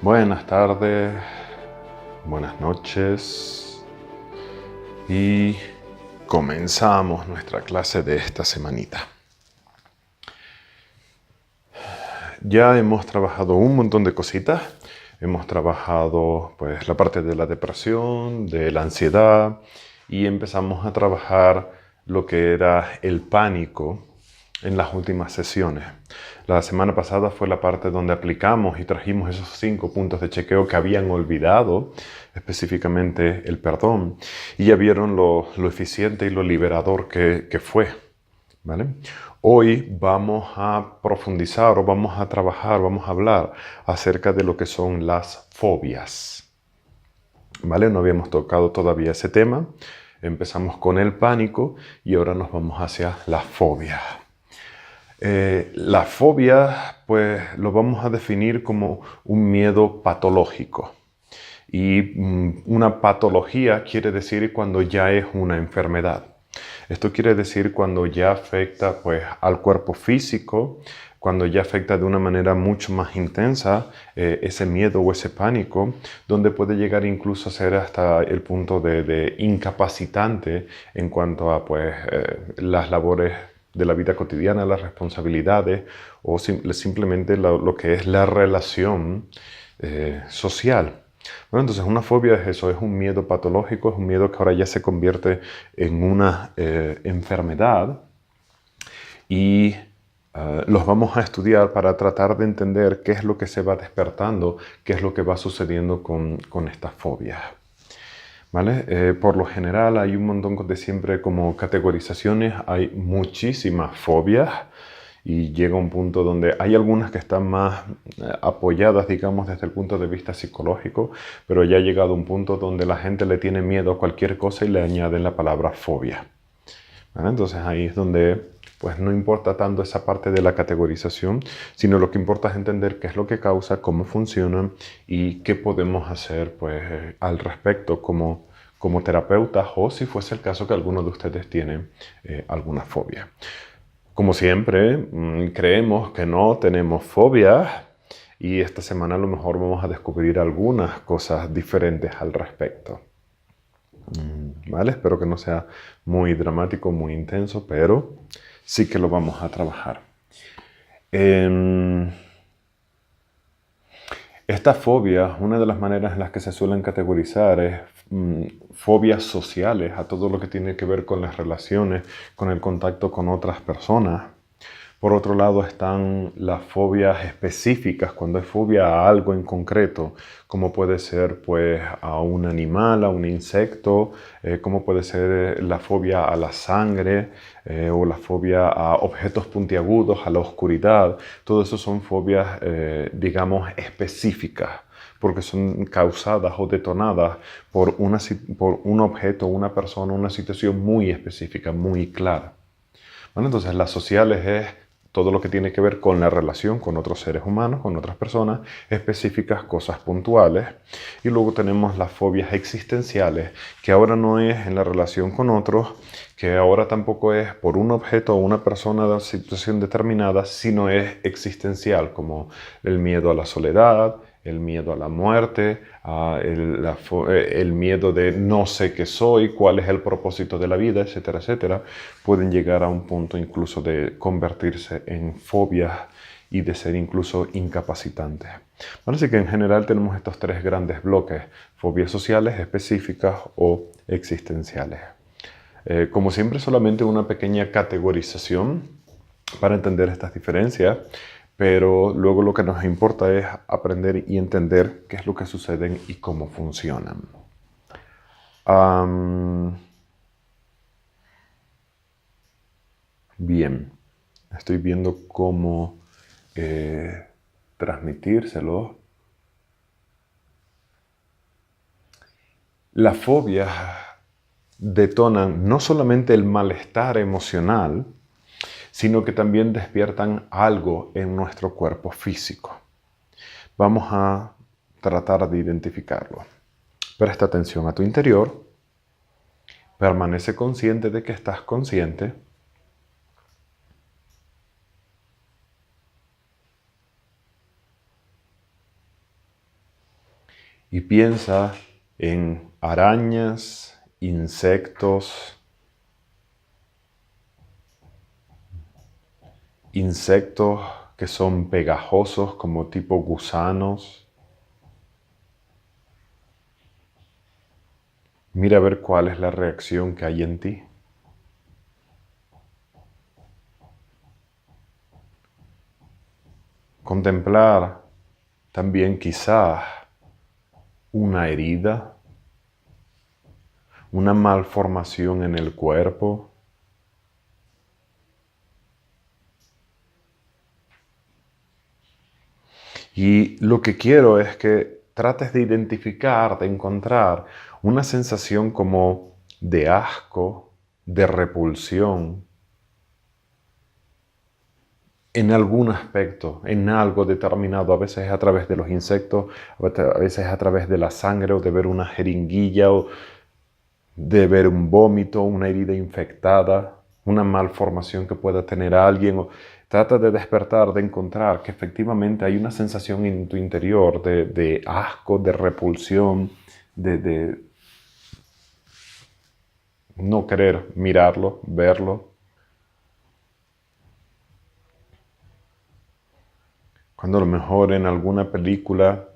Buenas tardes, buenas noches y comenzamos nuestra clase de esta semanita. Ya hemos trabajado un montón de cositas. Hemos trabajado pues la parte de la depresión, de la ansiedad y empezamos a trabajar lo que era el pánico en las últimas sesiones. La semana pasada fue la parte donde aplicamos y trajimos esos 5 puntos de chequeo que habían olvidado, específicamente el perdón, y ya vieron lo eficiente y lo liberador que fue, ¿vale? Hoy vamos a profundizar o vamos a trabajar, vamos a hablar acerca de lo que son las fobias, ¿vale? No habíamos tocado todavía ese tema. Empezamos con el pánico y ahora nos vamos hacia las fobias. La fobia, pues lo vamos a definir como un miedo patológico. Y una patología quiere decir cuando ya es una enfermedad. Esto quiere decir cuando ya afecta pues, al cuerpo físico, cuando ya afecta de una manera mucho más intensa ese miedo o ese pánico, donde puede llegar incluso a ser hasta el punto de incapacitante en cuanto a pues, las labores de la vida cotidiana, las responsabilidades o simplemente lo que es la relación social. Bueno, entonces una fobia es eso, es un miedo patológico, es un miedo que ahora ya se convierte en una enfermedad y los vamos a estudiar para tratar de entender qué es lo que se va despertando, qué es lo que va sucediendo con estas fobias. ¿Vale? Por lo general hay un montón de siempre como categorizaciones, hay muchísimas fobias y llega un punto donde hay algunas que están más apoyadas, digamos, desde el punto de vista psicológico, pero ya ha llegado un punto donde la gente le tiene miedo a cualquier cosa y le añaden la palabra fobia. ¿Vale? Entonces ahí es donde pues no importa tanto esa parte de la categorización, sino lo que importa es entender qué es lo que causa, cómo funciona y qué podemos hacer pues, al respecto como terapeutas o si fuese el caso que alguno de ustedes tiene alguna fobia. Como siempre, creemos que no tenemos fobias y esta semana a lo mejor vamos a descubrir algunas cosas diferentes al respecto. ¿Vale? Espero que no sea muy dramático, muy intenso, pero sí que lo vamos a trabajar. Estas fobias, una de las maneras en las que se suelen categorizar es fobias sociales, a todo lo que tiene que ver con las relaciones, con el contacto con otras personas. Por otro lado están las fobias específicas, cuando hay fobia a algo en concreto, como puede ser pues, a un animal, a un insecto, como puede ser la fobia a la sangre o la fobia a objetos puntiagudos, a la oscuridad. Todo eso son fobias, digamos, específicas, porque son causadas o detonadas por un objeto, una persona, una situación muy específica, muy clara. Bueno, entonces las sociales es todo lo que tiene que ver con la relación con otros seres humanos, con otras personas, específicas, cosas puntuales. Y luego tenemos las fobias existenciales, que ahora no es en la relación con otros, que ahora tampoco es por un objeto o una persona de una situación determinada, sino es existencial, como el miedo a la soledad, el miedo a la muerte, el miedo de no sé qué soy, cuál es el propósito de la vida, etcétera, etcétera, pueden llegar a un punto incluso de convertirse en fobias y de ser incluso incapacitantes. Bueno, así que en general tenemos estos 3 grandes bloques, fobias sociales, específicas o existenciales. Como siempre, solamente una pequeña categorización para entender estas diferencias, pero luego lo que nos importa es aprender y entender qué es lo que suceden y cómo funcionan. Bien, estoy viendo cómo transmitírselo. Las fobias detonan no solamente el malestar emocional, sino que también despiertan algo en nuestro cuerpo físico. Vamos a tratar de identificarlo. Presta atención a tu interior, permanece consciente de que estás consciente. y piensa en arañas, insectos, que son pegajosos como tipo gusanos. Mira a ver cuál es la reacción que hay en ti. Contemplar también quizás una herida, una malformación en el cuerpo. Y lo que quiero es que trates de identificar, de encontrar una sensación como de asco, de repulsión, en algún aspecto, en algo determinado. A veces es a través de los insectos, a veces es a través de la sangre o de ver una jeringuilla o de ver un vómito, una herida infectada, una malformación que pueda tener alguien. Trata de despertar, de encontrar que efectivamente hay una sensación en tu interior de asco, de repulsión, de no querer mirarlo, verlo. Cuando a lo mejor en alguna película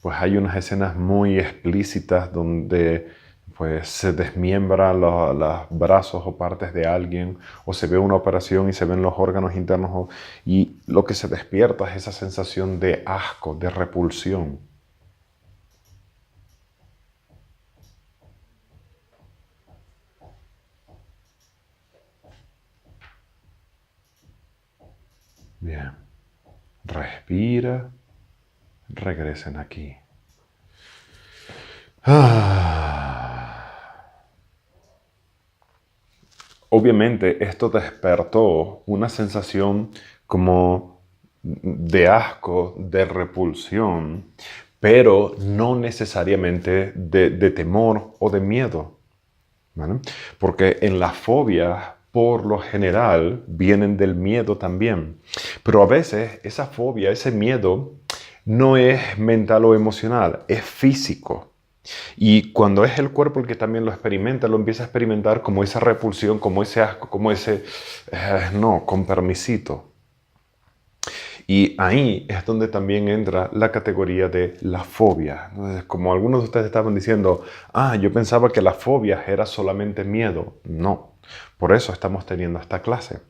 pues hay unas escenas muy explícitas donde pues se desmiembran los brazos o partes de alguien, o se ve una operación y se ven los órganos internos, y lo que se despierta es esa sensación de asco, de repulsión. Bien, respira, regresen aquí. Obviamente esto despertó una sensación como de asco, de repulsión, pero no necesariamente de temor o de miedo, ¿vale? Porque en las fobias, por lo general, vienen del miedo también. Pero a veces esa fobia, ese miedo, no es mental o emocional, es físico. Y cuando es el cuerpo el que también lo experimenta, lo empieza a experimentar como esa repulsión, como ese asco, como ese, no, con permisito. Y ahí es donde también entra la categoría de la fobia. Entonces, como algunos de ustedes estaban diciendo, yo pensaba que la fobia era solamente miedo. No, por eso estamos teniendo esta clase.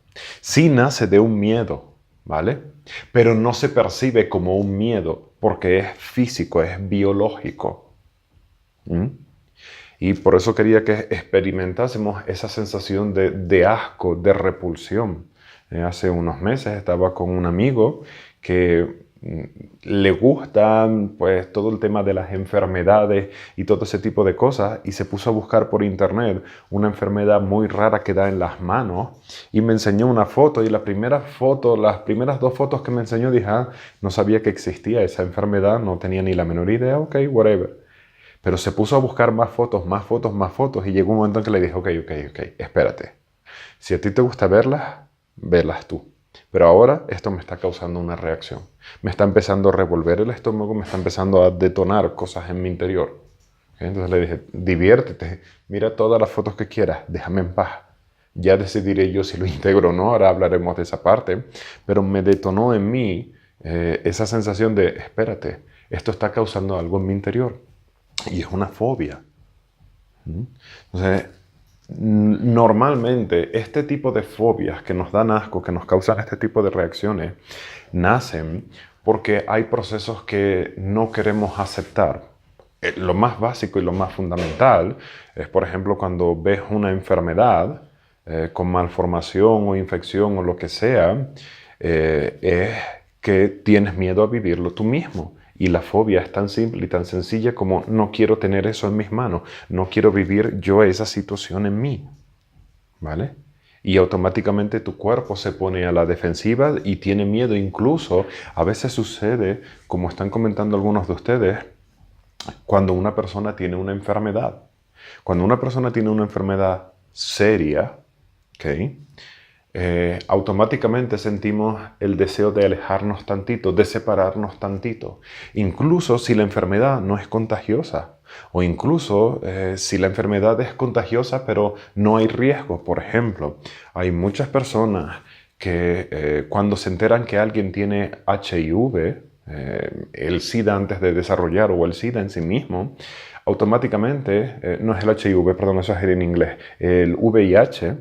Sí nace de un miedo, ¿vale? Pero no se percibe como un miedo porque es físico, es biológico. ¿Mm? Y por eso quería que experimentásemos esa sensación de asco, de repulsión. Hace unos meses estaba con un amigo que le gusta pues todo el tema de las enfermedades y todo ese tipo de cosas, y se puso a buscar por internet una enfermedad muy rara que da en las manos y me enseñó una foto, y la primera foto, las primeras dos fotos que me enseñó, dije, no sabía que existía esa enfermedad, no tenía ni la menor idea, ok, whatever. Pero se puso a buscar más fotos, más fotos, más fotos, y llegó un momento en que le dije, ok, espérate. Si a ti te gusta verlas, verlas tú. Pero ahora esto me está causando una reacción. Me está empezando a revolver el estómago, me está empezando a detonar cosas en mi interior. ¿Okay? Entonces le dije, diviértete, mira todas las fotos que quieras, déjame en paz. Ya decidiré yo si lo integro o no, ahora hablaremos de esa parte. Pero me detonó en mí esa sensación de, espérate, esto está causando algo en mi interior. Y es una fobia. Entonces, normalmente este tipo de fobias que nos dan asco, que nos causan este tipo de reacciones, nacen porque hay procesos que no queremos aceptar. Lo más básico y lo más fundamental es, por ejemplo, cuando ves una enfermedad con malformación o infección o lo que sea, es que tienes miedo a vivirlo tú mismo. Y la fobia es tan simple y tan sencilla como no quiero tener eso en mis manos, no quiero vivir yo esa situación en mí, ¿vale? Y automáticamente tu cuerpo se pone a la defensiva y tiene miedo. Incluso a veces sucede, como están comentando algunos de ustedes, cuando una persona tiene una enfermedad. Cuando una persona tiene una enfermedad seria, ¿ok? automáticamente sentimos el deseo de alejarnos tantito, de separarnos tantito, incluso si la enfermedad no es contagiosa, o incluso si la enfermedad es contagiosa pero no hay riesgo. Por ejemplo, hay muchas personas que cuando se enteran que alguien tiene HIV, el SIDA antes de desarrollar, o el SIDA en sí mismo, automáticamente, no es el HIV, perdón, eso es en inglés, el VIH,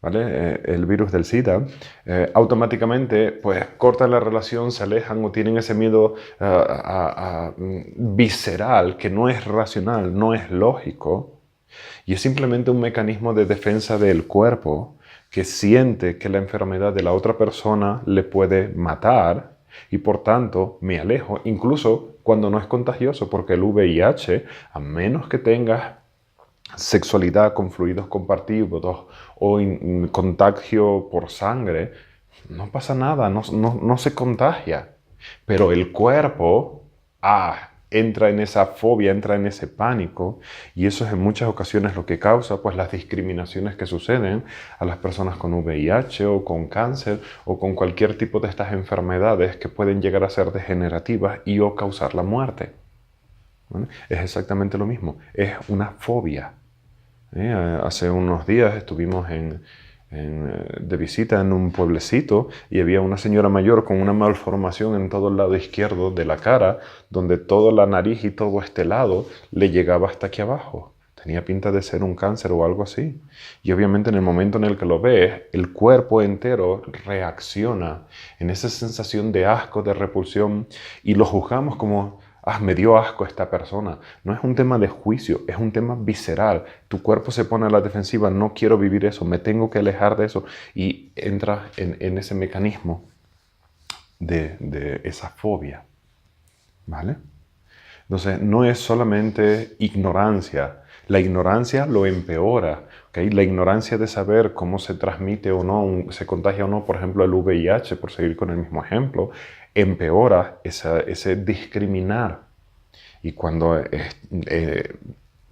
¿vale? El virus del SIDA, automáticamente pues cortan la relación, se alejan o tienen ese miedo visceral que no es racional, no es lógico, y es simplemente un mecanismo de defensa del cuerpo que siente que la enfermedad de la otra persona le puede matar y por tanto me alejo, incluso cuando no es contagioso, porque el VIH, a menos que tengas sexualidad con fluidos compartidos o contagio por sangre, no pasa nada, no se contagia. Pero el cuerpo entra en esa fobia, entra en ese pánico, y eso es en muchas ocasiones lo que causa pues las discriminaciones que suceden a las personas con VIH o con cáncer o con cualquier tipo de estas enfermedades que pueden llegar a ser degenerativas y o causar la muerte. ¿Vale? Es exactamente lo mismo, es una fobia. Hace unos días estuvimos de visita en un pueblecito y había una señora mayor con una malformación en todo el lado izquierdo de la cara, donde toda la nariz y todo este lado le llegaba hasta aquí abajo. Tenía pinta de ser un cáncer o algo así. Y obviamente en el momento en el que lo ves, el cuerpo entero reacciona en esa sensación de asco, de repulsión, y lo juzgamos como: me dio asco esta persona. No es un tema de juicio, es un tema visceral. Tu cuerpo se pone a la defensiva, no quiero vivir eso, me tengo que alejar de eso. Y entra en ese mecanismo de esa fobia. ¿Vale? Entonces, no es solamente ignorancia. La ignorancia lo empeora. ¿Okay? La ignorancia de saber cómo se transmite o no, se contagia o no, por ejemplo, el VIH, por seguir con el mismo ejemplo, empeora ese discriminar. Y cuando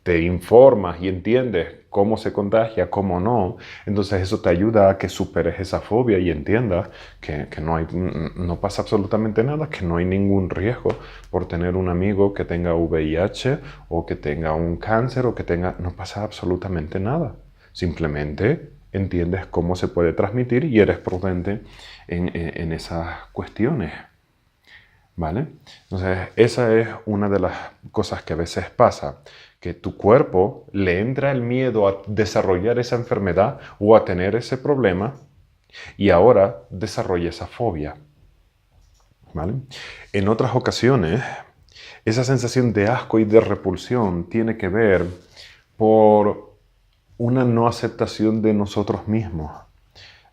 te informas y entiendes cómo se contagia, cómo no, entonces eso te ayuda a que superes esa fobia y entiendas que no pasa absolutamente nada, que no hay ningún riesgo por tener un amigo que tenga VIH o que tenga un cáncer o que tenga... No pasa absolutamente nada. Simplemente entiendes cómo se puede transmitir y eres prudente en esas cuestiones. ¿Vale? Entonces, esa es una de las cosas que a veces pasa, que tu cuerpo le entra el miedo a desarrollar esa enfermedad o a tener ese problema y ahora desarrolla esa fobia. ¿Vale? En otras ocasiones, esa sensación de asco y de repulsión tiene que ver por una no aceptación de nosotros mismos.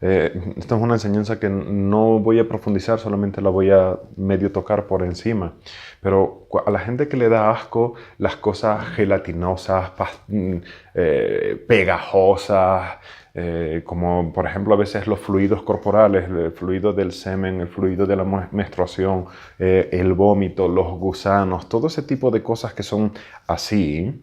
Esta es una enseñanza que no voy a profundizar, solamente la voy a medio tocar por encima. Pero a la gente que le da asco las cosas gelatinosas, pegajosas, como por ejemplo a veces los fluidos corporales, el fluido del semen, el fluido de la menstruación, el vómito, los gusanos, todo ese tipo de cosas que son así,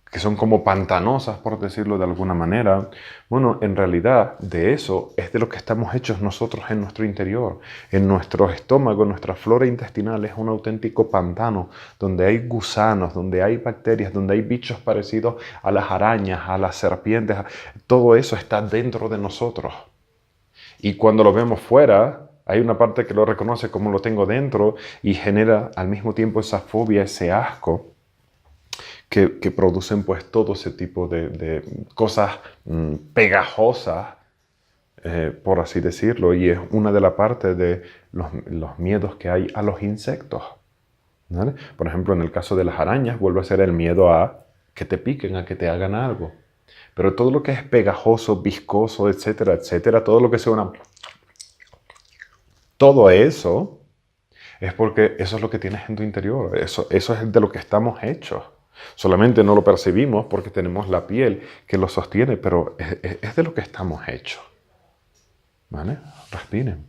que son como pantanosas, por decirlo de alguna manera. Bueno, en realidad de eso es de lo que estamos hechos nosotros en nuestro interior. En nuestro estómago, nuestra flora intestinal es un auténtico pantano, donde hay gusanos, donde hay bacterias, donde hay bichos parecidos a las arañas, a las serpientes. Todo eso está dentro de nosotros. Y cuando lo vemos fuera, hay una parte que lo reconoce como lo tengo dentro y genera al mismo tiempo esa fobia, ese asco, que producen pues todo ese tipo de cosas pegajosas, por así decirlo, y es una de las partes de los miedos que hay a los insectos. ¿Vale? Por ejemplo, en el caso de las arañas, vuelve a ser el miedo a que te piquen, a que te hagan algo. Pero todo lo que es pegajoso, viscoso, etcétera, etcétera, todo lo que suena... Todo eso es porque eso es lo que tienes en tu interior. Eso es de lo que estamos hechos. Solamente no lo percibimos porque tenemos la piel que lo sostiene, pero es de lo que estamos hechos. ¿Vale? Respiren.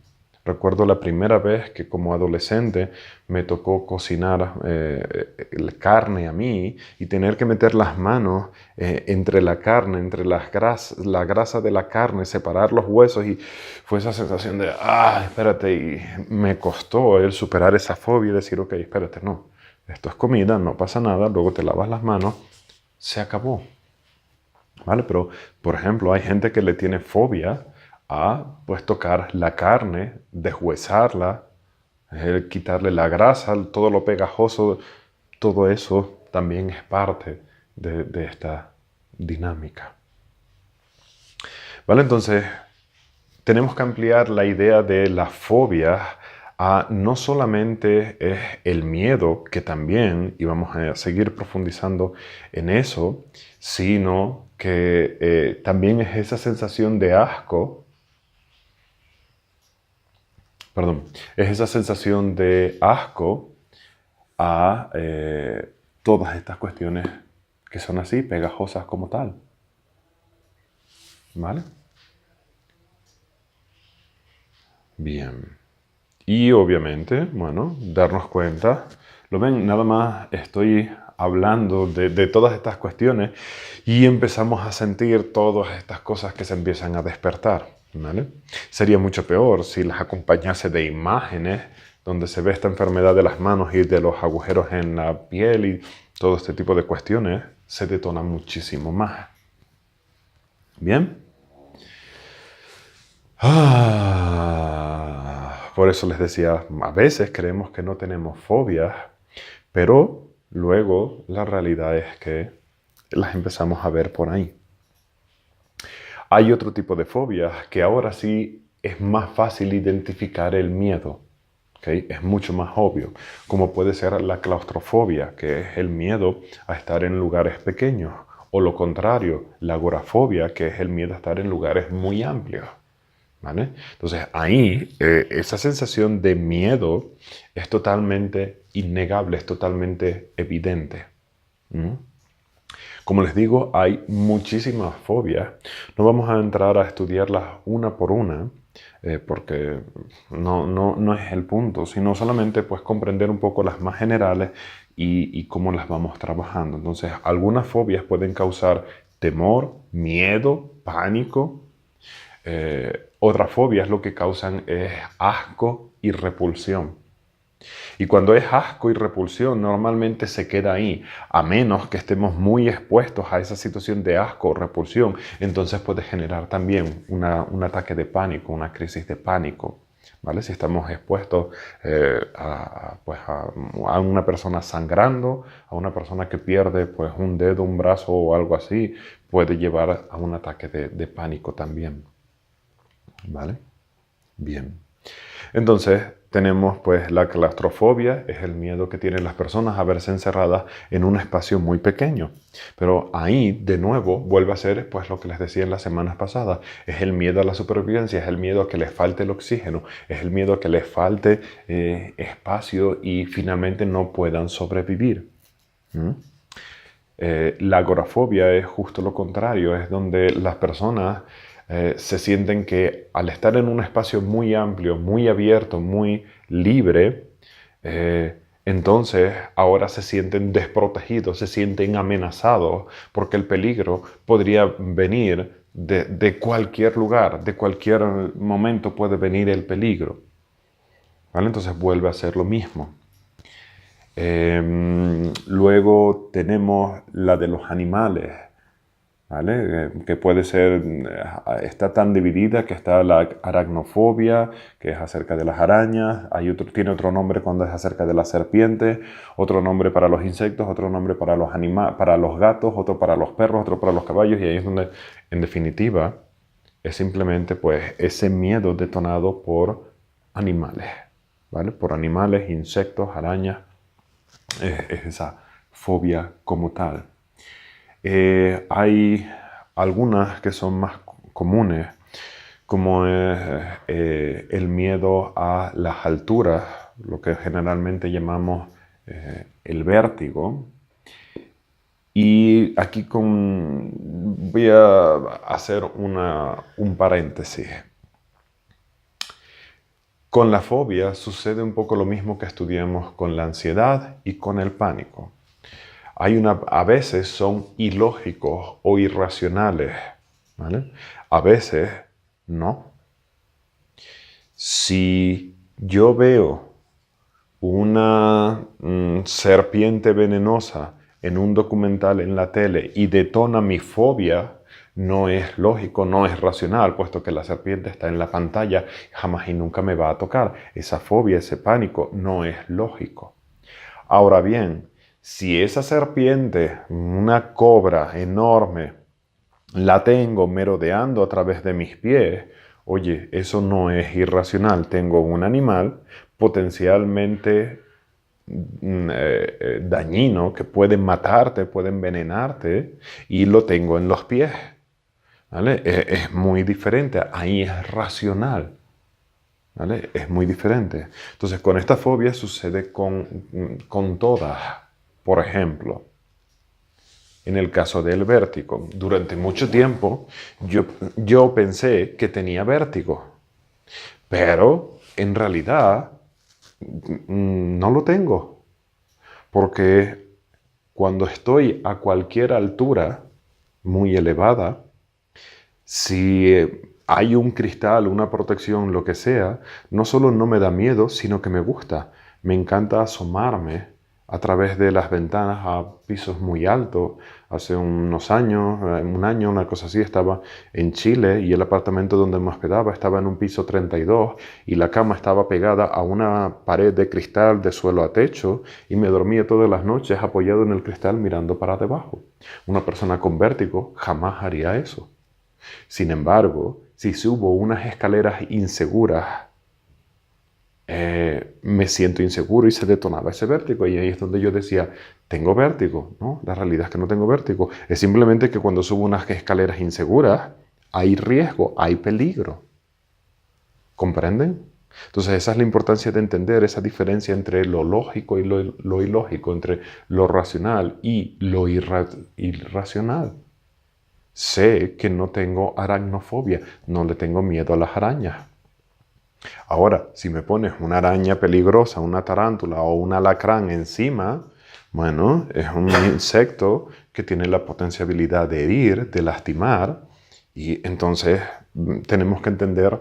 Recuerdo la primera vez que como adolescente me tocó cocinar carne a mí y tener que meter las manos entre la carne, entre la grasa de la carne, separar los huesos y fue esa sensación de, espérate, y me costó el superar esa fobia y decir, ok, espérate, no, esto es comida, no pasa nada, luego te lavas las manos, se acabó. ¿Vale? Pero, por ejemplo, hay gente que le tiene fobia a pues tocar la carne, deshuesarla, quitarle la grasa, todo lo pegajoso, todo eso también es parte de esta dinámica. ¿Vale? Entonces, tenemos que ampliar la idea de la fobia a no solamente es el miedo, que también, y vamos a seguir profundizando en eso, sino que también es esa sensación de asco, perdón, es esa sensación de asco a todas estas cuestiones que son así, pegajosas como tal. ¿Vale? Bien. Y obviamente, bueno, darnos cuenta, lo ven, nada más estoy hablando de todas estas cuestiones y empezamos a sentir todas estas cosas que se empiezan a despertar, ¿vale? Sería mucho peor si las acompañase de imágenes donde se ve esta enfermedad de las manos y de los agujeros en la piel y todo este tipo de cuestiones, se detona muchísimo más. ¿Bien? Por eso les decía, a veces creemos que no tenemos fobias, pero luego la realidad es que las empezamos a ver por ahí. Hay otro tipo de fobias que ahora sí es más fácil identificar el miedo, ¿okay? Es mucho más obvio, como puede ser la claustrofobia, que es el miedo a estar en lugares pequeños, o lo contrario, la agorafobia, que es el miedo a estar en lugares muy amplios. ¿Vale? Entonces ahí esa sensación de miedo es totalmente innegable, es totalmente evidente. ¿Mm? Como les digo, hay muchísimas fobias. No vamos a entrar a estudiarlas una por una, porque no es el punto, sino solamente pues comprender un poco las más generales y cómo las vamos trabajando. Entonces, algunas fobias pueden causar temor, miedo, pánico. Otras fobias lo que causan es asco y repulsión. Y cuando es asco y repulsión, normalmente se queda ahí, a menos que estemos muy expuestos a esa situación de asco o repulsión. Entonces puede generar también un ataque de pánico, una crisis de pánico. ¿Vale? Si estamos expuestos a una persona sangrando, a una persona que pierde pues, un dedo, un brazo o algo así, puede llevar a un ataque de pánico también. ¿Vale? Bien. Entonces tenemos pues la claustrofobia, es el miedo que tienen las personas a verse encerradas en un espacio muy pequeño. Pero ahí de nuevo vuelve a ser pues lo que les decía en las semanas pasadas, es el miedo a la supervivencia, es el miedo a que les falte el oxígeno, es el miedo a que les falte espacio y finalmente no puedan sobrevivir. ¿Mm? La agorafobia es justo lo contrario, es donde las personas se sienten que al estar en un espacio muy amplio, muy abierto, muy libre, entonces ahora se sienten desprotegidos, se sienten amenazados porque el peligro podría venir de cualquier lugar, de cualquier momento puede venir el peligro. ¿Vale? Entonces vuelve a ser lo mismo. Luego tenemos la de los animales, ¿vale? Que puede ser, está tan dividida que está la aracnofobia, que es acerca de las arañas, tiene otro nombre cuando es acerca de las serpientes, otro nombre para los insectos, otro nombre para para los gatos, otro para los perros, otro para los caballos, y ahí es donde, en definitiva, es simplemente pues ese miedo detonado por animales, ¿vale? Por animales, insectos, arañas, es esa fobia como tal. Hay algunas que son más comunes, como es el miedo a las alturas, lo que generalmente llamamos el vértigo. Y aquí voy a hacer un paréntesis. Con la fobia sucede un poco lo mismo que estudiamos con la ansiedad y con el pánico. A veces son ilógicos o irracionales, ¿vale? A veces no. Si yo veo una serpiente venenosa en un documental en la tele y detona mi fobia, no es lógico, no es racional, puesto que la serpiente está en la pantalla, jamás y nunca me va a tocar. Esa fobia, ese pánico, no es lógico. Ahora bien, si esa serpiente, una cobra enorme, la tengo merodeando a través de mis pies, oye, eso no es irracional. Tengo un animal potencialmente dañino que puede matarte, puede envenenarte y lo tengo en los pies. ¿Vale? Es muy diferente. Ahí es racional. ¿Vale? Es muy diferente. Entonces, con esta fobia sucede con todas. Por ejemplo, en el caso del vértigo, durante mucho tiempo yo pensé que tenía vértigo, pero en realidad no lo tengo, porque cuando estoy a cualquier altura muy elevada, si hay un cristal, una protección, lo que sea, no solo no me da miedo, sino que me gusta. Me encanta asomarme a través de las ventanas a pisos muy altos. Hace unos años, un año, una cosa así, estaba en Chile y el apartamento donde me hospedaba estaba en un piso 32 y la cama estaba pegada a una pared de cristal de suelo a techo y me dormía todas las noches apoyado en el cristal mirando para debajo. Una persona con vértigo jamás haría eso. Sin embargo, si subo unas escaleras inseguras, me siento inseguro y se detonaba ese vértigo. Y ahí es donde yo decía, tengo vértigo. No, la realidad es que no tengo vértigo. Es simplemente que cuando subo unas escaleras inseguras, hay riesgo, hay peligro. ¿Comprenden? Entonces esa es la importancia de entender esa diferencia entre lo lógico y lo ilógico, entre lo racional y lo irracional. Sé que no tengo aracnofobia, no le tengo miedo a las arañas. Ahora, si me pones una araña peligrosa, una tarántula o un alacrán encima, bueno, es un insecto que tiene la potencialidad de herir, de lastimar, y entonces tenemos que entender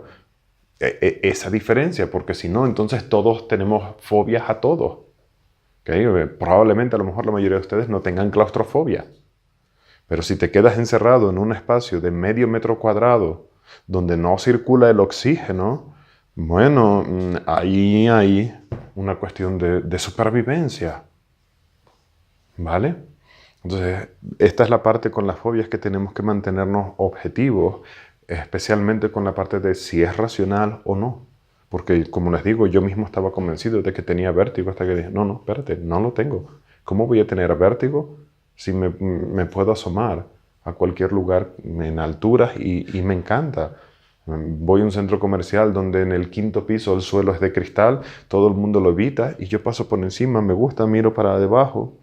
esa diferencia, porque si no, entonces todos tenemos fobias a todo. ¿Okay? Probablemente a lo mejor la mayoría de ustedes no tengan claustrofobia. Pero si te quedas encerrado en un espacio de medio metro cuadrado donde no circula el oxígeno, bueno, ahí hay una cuestión de supervivencia. ¿Vale? Entonces, esta es la parte con las fobias que tenemos que mantenernos objetivos, especialmente con la parte de si es racional o no. Porque, como les digo, yo mismo estaba convencido de que tenía vértigo hasta que dije, no, espérate, no lo tengo. ¿Cómo voy a tener vértigo si me puedo asomar a cualquier lugar en alturas y me encanta? Voy a un centro comercial donde en el quinto piso el suelo es de cristal, todo el mundo lo evita y yo paso por encima, me gusta, miro para debajo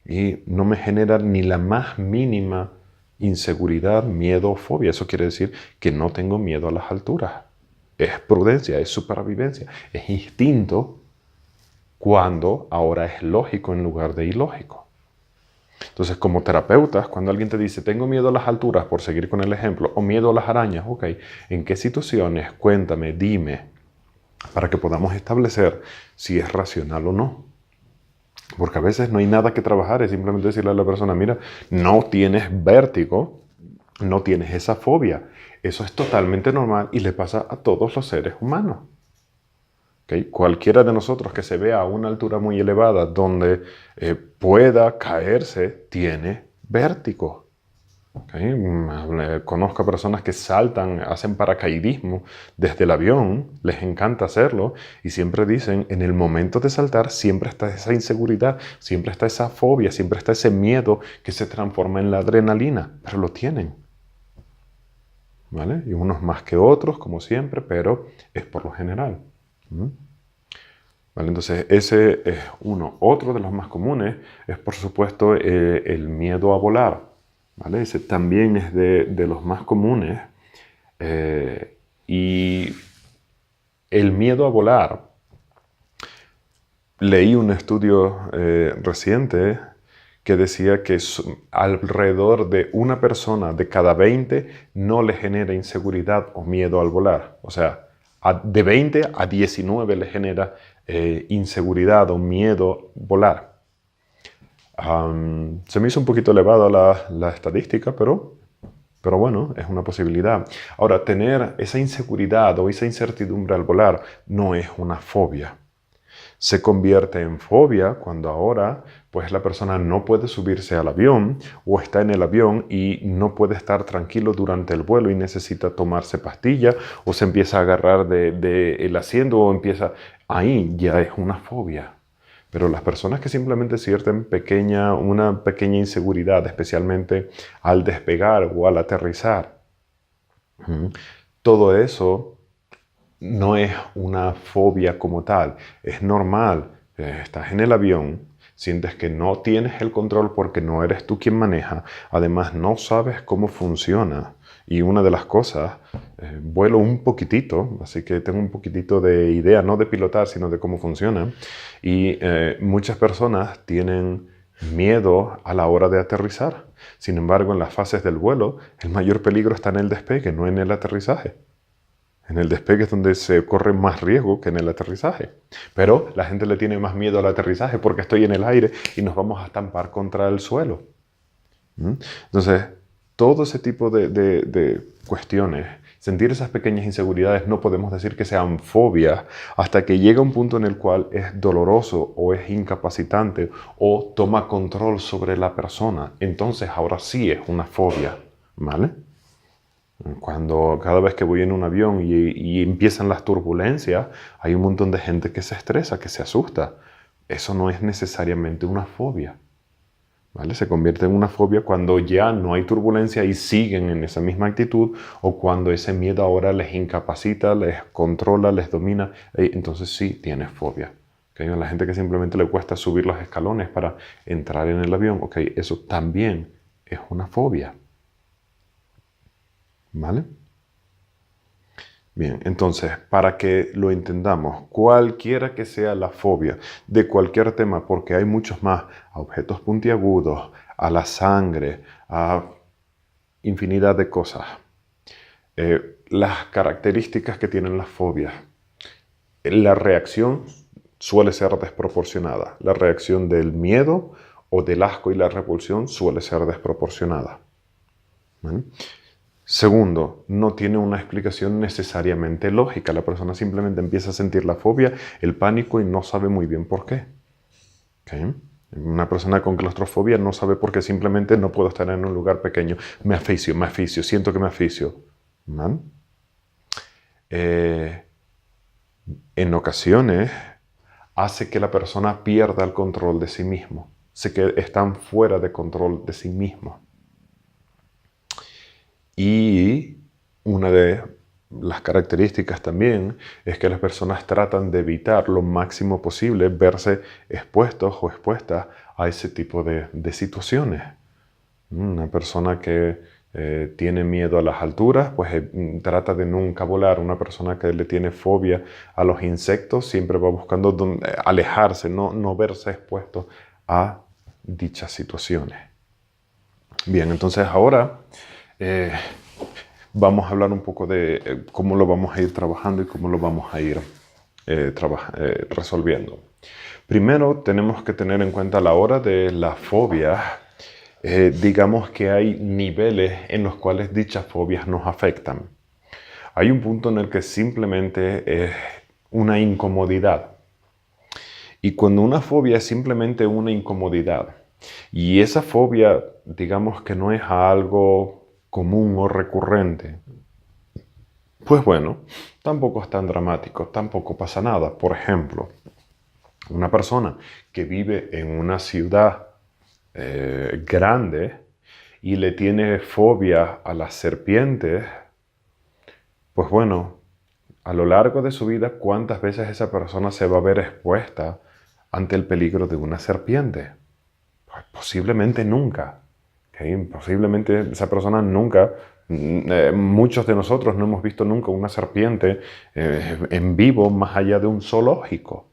y no me genera ni la más mínima inseguridad, miedo o fobia. Eso quiere decir que no tengo miedo a las alturas. Es prudencia, es supervivencia, es instinto cuando ahora es lógico en lugar de ilógico. Entonces, como terapeutas, cuando alguien te dice, tengo miedo a las alturas, por seguir con el ejemplo, o miedo a las arañas, ok, ¿en qué situaciones? Cuéntame, dime, para que podamos establecer si es racional o no. Porque a veces no hay nada que trabajar, es simplemente decirle a la persona, mira, no tienes vértigo, no tienes esa fobia. Eso es totalmente normal y le pasa a todos los seres humanos. ¿Okay? Cualquiera de nosotros que se vea a una altura muy elevada donde pueda caerse, tiene vértigo. ¿Okay? Conozco a personas que saltan, hacen paracaidismo desde el avión, les encanta hacerlo y siempre dicen, en el momento de saltar siempre está esa inseguridad, siempre está esa fobia, siempre está ese miedo que se transforma en la adrenalina, pero lo tienen. ¿Vale? Y unos más que otros, como siempre, pero es por lo general. ¿Vale? Entonces, ese es uno. Otro de los más comunes es, por supuesto, el miedo a volar. ¿Vale? Ese también es de los más comunes. Y El miedo a volar. Leí un estudio reciente que decía que alrededor de una persona de cada 20 no le genera inseguridad o miedo al volar. O sea, de 20 a 19 le genera inseguridad o miedo volar. Se me hizo un poquito elevada la estadística, pero bueno, es una posibilidad. Ahora, tener esa inseguridad o esa incertidumbre al volar no es una fobia. Se convierte en fobia cuando ahora pues la persona no puede subirse al avión o está en el avión y no puede estar tranquilo durante el vuelo y necesita tomarse pastilla o se empieza a agarrar el asiento o empieza... Ahí ya es una fobia. Pero las personas que simplemente sienten una pequeña inseguridad, especialmente al despegar o al aterrizar, todo eso no es una fobia como tal. Es normal. Estás en el avión, sientes que no tienes el control porque no eres tú quien maneja. Además, no sabes cómo funciona. Y una de las cosas, vuelo un poquitito, así que tengo un poquitito de idea, no de pilotar, sino de cómo funciona. Y muchas personas tienen miedo a la hora de aterrizar. Sin embargo, en las fases del vuelo, el mayor peligro está en el despegue, no en el aterrizaje. En el despegue es donde se corre más riesgo que en el aterrizaje. Pero la gente le tiene más miedo al aterrizaje porque estoy en el aire y nos vamos a estampar contra el suelo. Entonces, todo ese tipo de cuestiones, sentir esas pequeñas inseguridades, no podemos decir que sean fobias hasta que llega un punto en el cual es doloroso o es incapacitante o toma control sobre la persona. Entonces, ahora sí es una fobia, ¿vale? Cada vez que voy en un avión y empiezan las turbulencias, hay un montón de gente que se estresa, que se asusta. Eso no es necesariamente una fobia, ¿vale? Se convierte en una fobia cuando ya no hay turbulencia y siguen en esa misma actitud o cuando ese miedo ahora les incapacita, les controla, les domina. Entonces sí tienes fobia. ¿Okay? A la gente que simplemente le cuesta subir los escalones para entrar en el avión, okay, eso también es una fobia. ¿Vale? Bien, entonces, para que lo entendamos, cualquiera que sea la fobia de cualquier tema, porque hay muchos más, a objetos puntiagudos, a la sangre, a infinidad de cosas, las características que tienen las fobias, la reacción suele ser desproporcionada. La reacción del miedo o del asco y la repulsión suele ser desproporcionada. ¿Vale? Segundo, no tiene una explicación necesariamente lógica. La persona simplemente empieza a sentir la fobia, el pánico y no sabe muy bien por qué. ¿Okay? Una persona con claustrofobia no sabe por qué, simplemente no puedo estar en un lugar pequeño. Me asfixio, siento que me asfixio. ¿Vale? En ocasiones hace que la persona pierda el control de sí mismo. Se que están fuera de control de sí mismo. Y una de las características también es que las personas tratan de evitar lo máximo posible verse expuestos o expuestas a ese tipo de situaciones. Una persona que tiene miedo a las alturas, pues trata de nunca volar. Una persona que le tiene fobia a los insectos siempre va buscando alejarse, no verse expuesto a dichas situaciones. Bien, entonces ahora vamos a hablar un poco de cómo lo vamos a ir trabajando y cómo lo vamos a ir resolviendo. Primero tenemos que tener en cuenta a la hora de la fobia, digamos que hay niveles en los cuales dichas fobias nos afectan. Hay un punto en el que simplemente es una incomodidad. Y cuando una fobia es simplemente una incomodidad, y esa fobia, digamos que no es algo común o recurrente, pues bueno, tampoco es tan dramático, tampoco pasa nada. Por ejemplo, una persona que vive en una ciudad grande y le tiene fobia a las serpientes, pues bueno, a lo largo de su vida, ¿cuántas veces esa persona se va a ver expuesta ante el peligro de una serpiente? Pues posiblemente nunca. ¿Okay? Posiblemente esa persona nunca Muchos de nosotros no hemos visto nunca una serpiente en vivo más allá de un zoológico.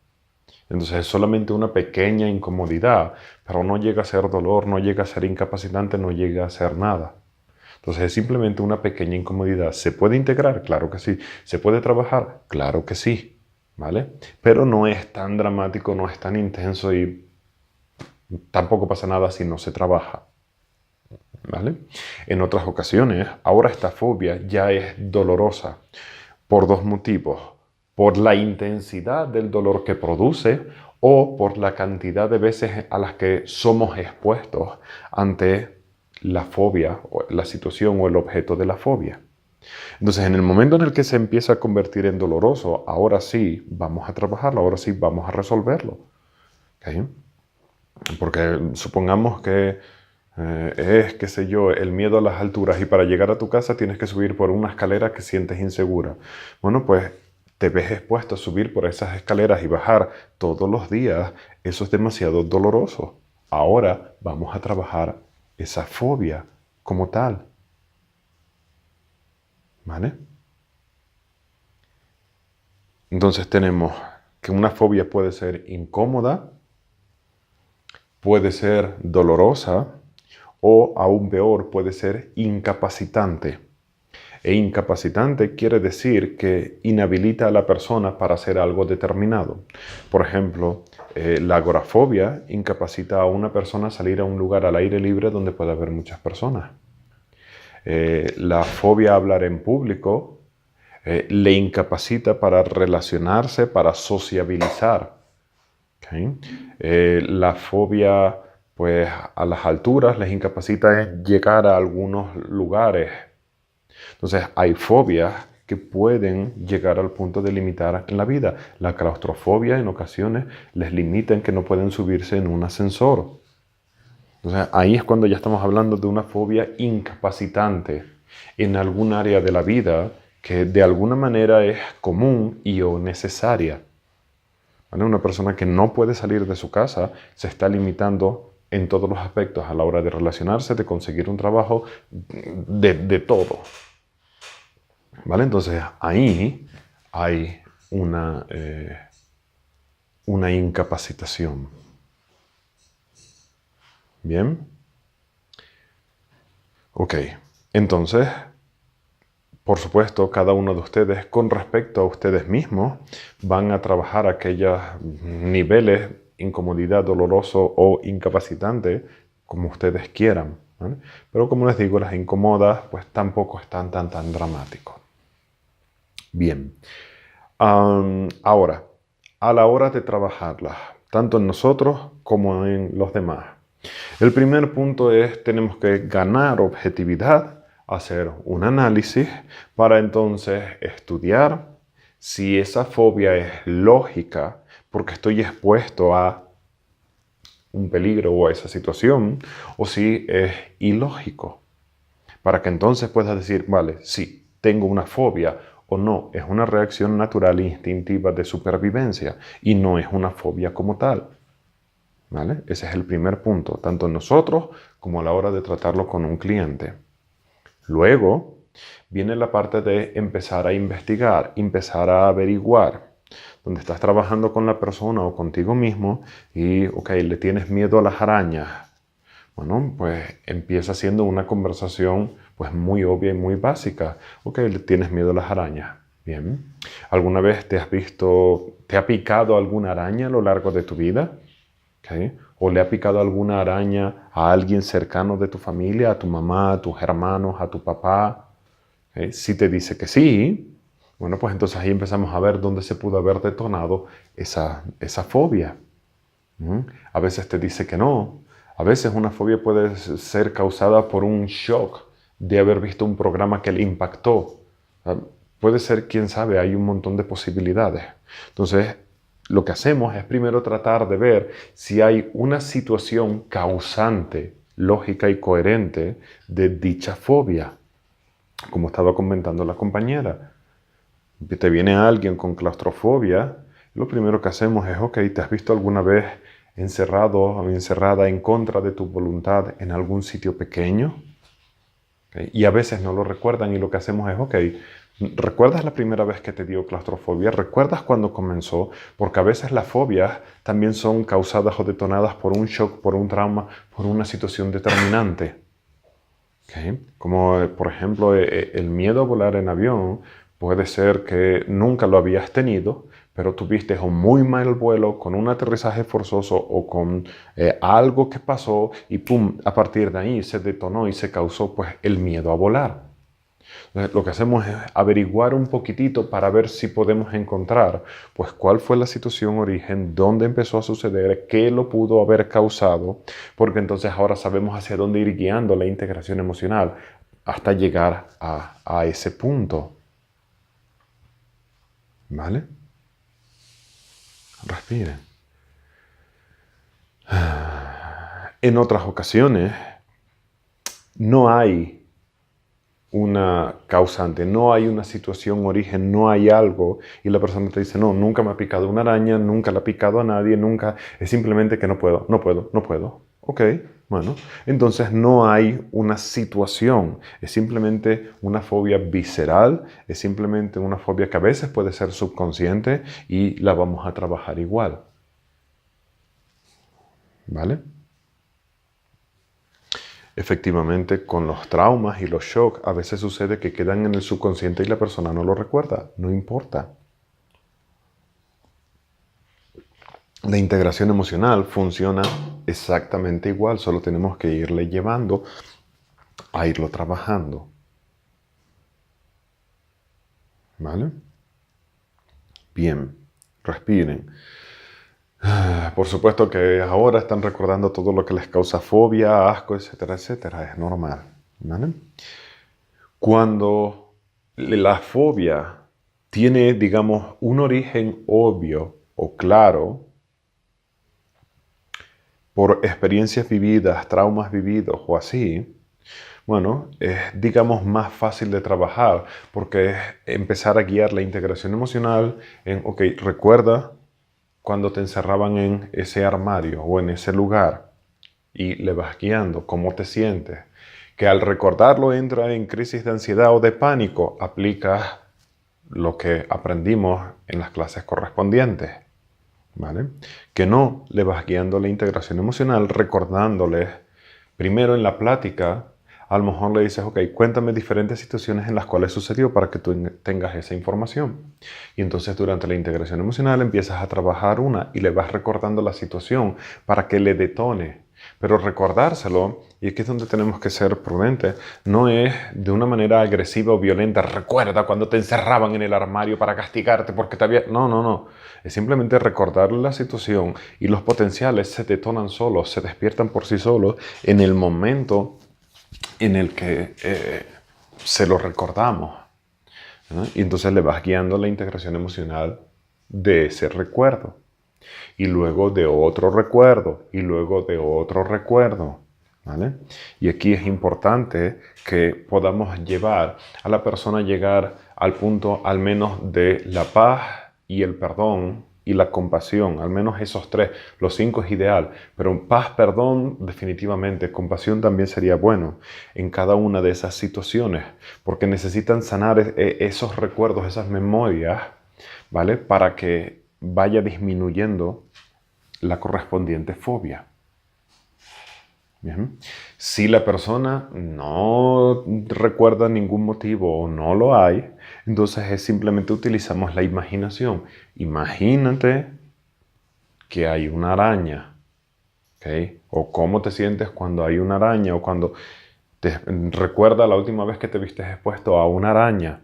Entonces es solamente una pequeña incomodidad, pero no llega a ser dolor, no llega a ser incapacitante, no llega a ser nada. Entonces es simplemente una pequeña incomodidad. ¿Se puede integrar? Claro que sí. ¿Se puede trabajar? Claro que sí. ¿Vale? Pero no es tan dramático, no es tan intenso y tampoco pasa nada si no se trabaja. ¿Vale? En otras ocasiones, ahora esta fobia ya es dolorosa por dos motivos. Por la intensidad del dolor que produce o por la cantidad de veces a las que somos expuestos ante la fobia, o la situación o el objeto de la fobia. Entonces, en el momento en el que se empieza a convertir en doloroso, ahora sí vamos a trabajarlo, ahora sí vamos a resolverlo. ¿Okay? Porque supongamos que es, qué sé yo, el miedo a las alturas y para llegar a tu casa tienes que subir por una escalera que sientes insegura. Bueno, pues te ves expuesto a subir por esas escaleras y bajar todos los días, eso es demasiado doloroso. Ahora vamos a trabajar esa fobia como tal. ¿Vale? Entonces tenemos que una fobia puede ser incómoda, puede ser dolorosa o aún peor puede ser incapacitante. E incapacitante quiere decir que inhabilita a la persona para hacer algo determinado. Por ejemplo, la agorafobia incapacita a una persona a salir a un lugar al aire libre donde puede haber muchas personas. La fobia a hablar en público le incapacita para relacionarse, para sociabilizar. ¿Okay? La fobia pues, a las alturas les incapacita en llegar a algunos lugares. Entonces hay fobias que pueden llegar al punto de limitar en la vida. La claustrofobia en ocasiones les limita en que no pueden subirse en un ascensor. Entonces ahí es cuando ya estamos hablando de una fobia incapacitante en algún área de la vida que de alguna manera es común y o necesaria. ¿Vale? Una persona que no puede salir de su casa se está limitando en todos los aspectos a la hora de relacionarse, de conseguir un trabajo, de todo. ¿Vale? Entonces ahí hay una incapacitación. ¿Bien? Ok, entonces, por supuesto, cada uno de ustedes, con respecto a ustedes mismos, van a trabajar aquellos niveles, incomodidad, doloroso o incapacitante, como ustedes quieran. ¿Vale? Pero como les digo, las incomodas, pues tampoco están tan dramáticos. Bien. Ahora, a la hora de trabajarlas, tanto en nosotros como en los demás. El primer punto es, tenemos que ganar objetividad, hacer un análisis para entonces estudiar si esa fobia es lógica, porque estoy expuesto a un peligro o a esa situación, o si es ilógico. Para que entonces puedas decir, vale, sí, tengo una fobia o no, es una reacción natural e instintiva de supervivencia y no es una fobia como tal. ¿Vale? Ese es el primer punto, tanto en nosotros como a la hora de tratarlo con un cliente. Luego viene la parte de empezar a investigar, empezar a averiguar, donde estás trabajando con la persona o contigo mismo y, ok, le tienes miedo a las arañas. Bueno, pues empieza siendo una conversación pues muy obvia y muy básica. Ok, le tienes miedo a las arañas. Bien. ¿Alguna vez te ha picado alguna araña a lo largo de tu vida? ¿Okay? ¿O le ha picado alguna araña a alguien cercano de tu familia, a tu mamá, a tus hermanos, a tu papá? ¿Okay? Si te dice que sí, bueno, pues entonces ahí empezamos a ver dónde se pudo haber detonado esa fobia. A veces te dice que no. A veces una fobia puede ser causada por un shock de haber visto un programa que le impactó. Puede ser, quién sabe, hay un montón de posibilidades. Entonces, lo que hacemos es primero tratar de ver si hay una situación causante, lógica y coherente de dicha fobia. Como estaba comentando la compañera, te viene alguien con claustrofobia, lo primero que hacemos es, ok, ¿te has visto alguna vez encerrado o encerrada en contra de tu voluntad en algún sitio pequeño? ¿Ok? Y a veces no lo recuerdan y lo que hacemos es, ok, ¿recuerdas la primera vez que te dio claustrofobia? ¿Recuerdas cuándo comenzó? Porque a veces las fobias también son causadas o detonadas por un shock, por un trauma, por una situación determinante. ¿Ok? Como por ejemplo el miedo a volar en avión puede ser que nunca lo habías tenido, pero tuviste un muy mal vuelo con un aterrizaje forzoso o con algo que pasó y pum, a partir de ahí se detonó y se causó pues el miedo a volar. Entonces, lo que hacemos es averiguar un poquitito para ver si podemos encontrar, pues, cuál fue la situación origen, dónde empezó a suceder, qué lo pudo haber causado, porque entonces ahora sabemos hacia dónde ir guiando la integración emocional hasta llegar a ese punto. ¿Vale? Respiren. En otras ocasiones, no hay una causante, no hay una situación origen, no hay algo y la persona te dice, no, nunca me ha picado una araña, nunca le ha picado a nadie, nunca, es simplemente que no puedo, no puedo, no puedo. Ok, bueno, entonces no hay una situación, es simplemente una fobia visceral, es simplemente una fobia que a veces puede ser subconsciente y la vamos a trabajar igual. ¿Vale? Efectivamente, con los traumas y los shocks, a veces sucede que quedan en el subconsciente y la persona no lo recuerda. No importa. La integración emocional funciona exactamente igual, solo tenemos que irle llevando a irlo trabajando. ¿Vale? Bien, respiren. Por supuesto que ahora están recordando todo lo que les causa fobia, asco, etcétera, etcétera. Es normal. ¿Vale? Cuando la fobia tiene, digamos, un origen obvio o claro por experiencias vividas, traumas vividos o así, bueno, es, digamos, más fácil de trabajar porque es empezar a guiar la integración emocional en, ok, recuerda cuando te encerraban en ese armario o en ese lugar y le vas guiando cómo te sientes. Que al recordarlo entra en crisis de ansiedad o de pánico, aplicas lo que aprendimos en las clases correspondientes, ¿vale? Que no le vas guiando la integración emocional recordándoles, primero en la plática, a lo mejor le dices, ok, cuéntame diferentes situaciones en las cuales sucedió para que tú tengas esa información. Y entonces durante la integración emocional empiezas a trabajar una y le vas recordando la situación para que le detone. Pero recordárselo, y aquí es donde tenemos que ser prudentes, no es de una manera agresiva o violenta. Recuerda cuando te encerraban en el armario para castigarte porque te había... No, no, no. Es simplemente recordarle la situación y los potenciales se detonan solos, se despiertan por sí solos en el momento en el que se lo recordamos, ¿no? Y entonces le vas guiando la integración emocional de ese recuerdo. Y luego de otro recuerdo. Y luego de otro recuerdo. ¿Vale? Y aquí es importante que podamos llevar a la persona a llegar al punto al menos de la paz y el perdón y la compasión, al menos esos tres. Los 5 es ideal, pero paz, perdón, definitivamente. Compasión también sería bueno en cada una de esas situaciones, porque necesitan sanar esos recuerdos, esas memorias, ¿vale? Para que vaya disminuyendo la correspondiente fobia. Bien. Si la persona no recuerda ningún motivo o no lo hay, entonces es simplemente utilizamos la imaginación. Imagínate que hay una araña, ¿ok? O cómo te sientes cuando hay una araña o cuando te recuerda la última vez que te viste expuesto a una araña,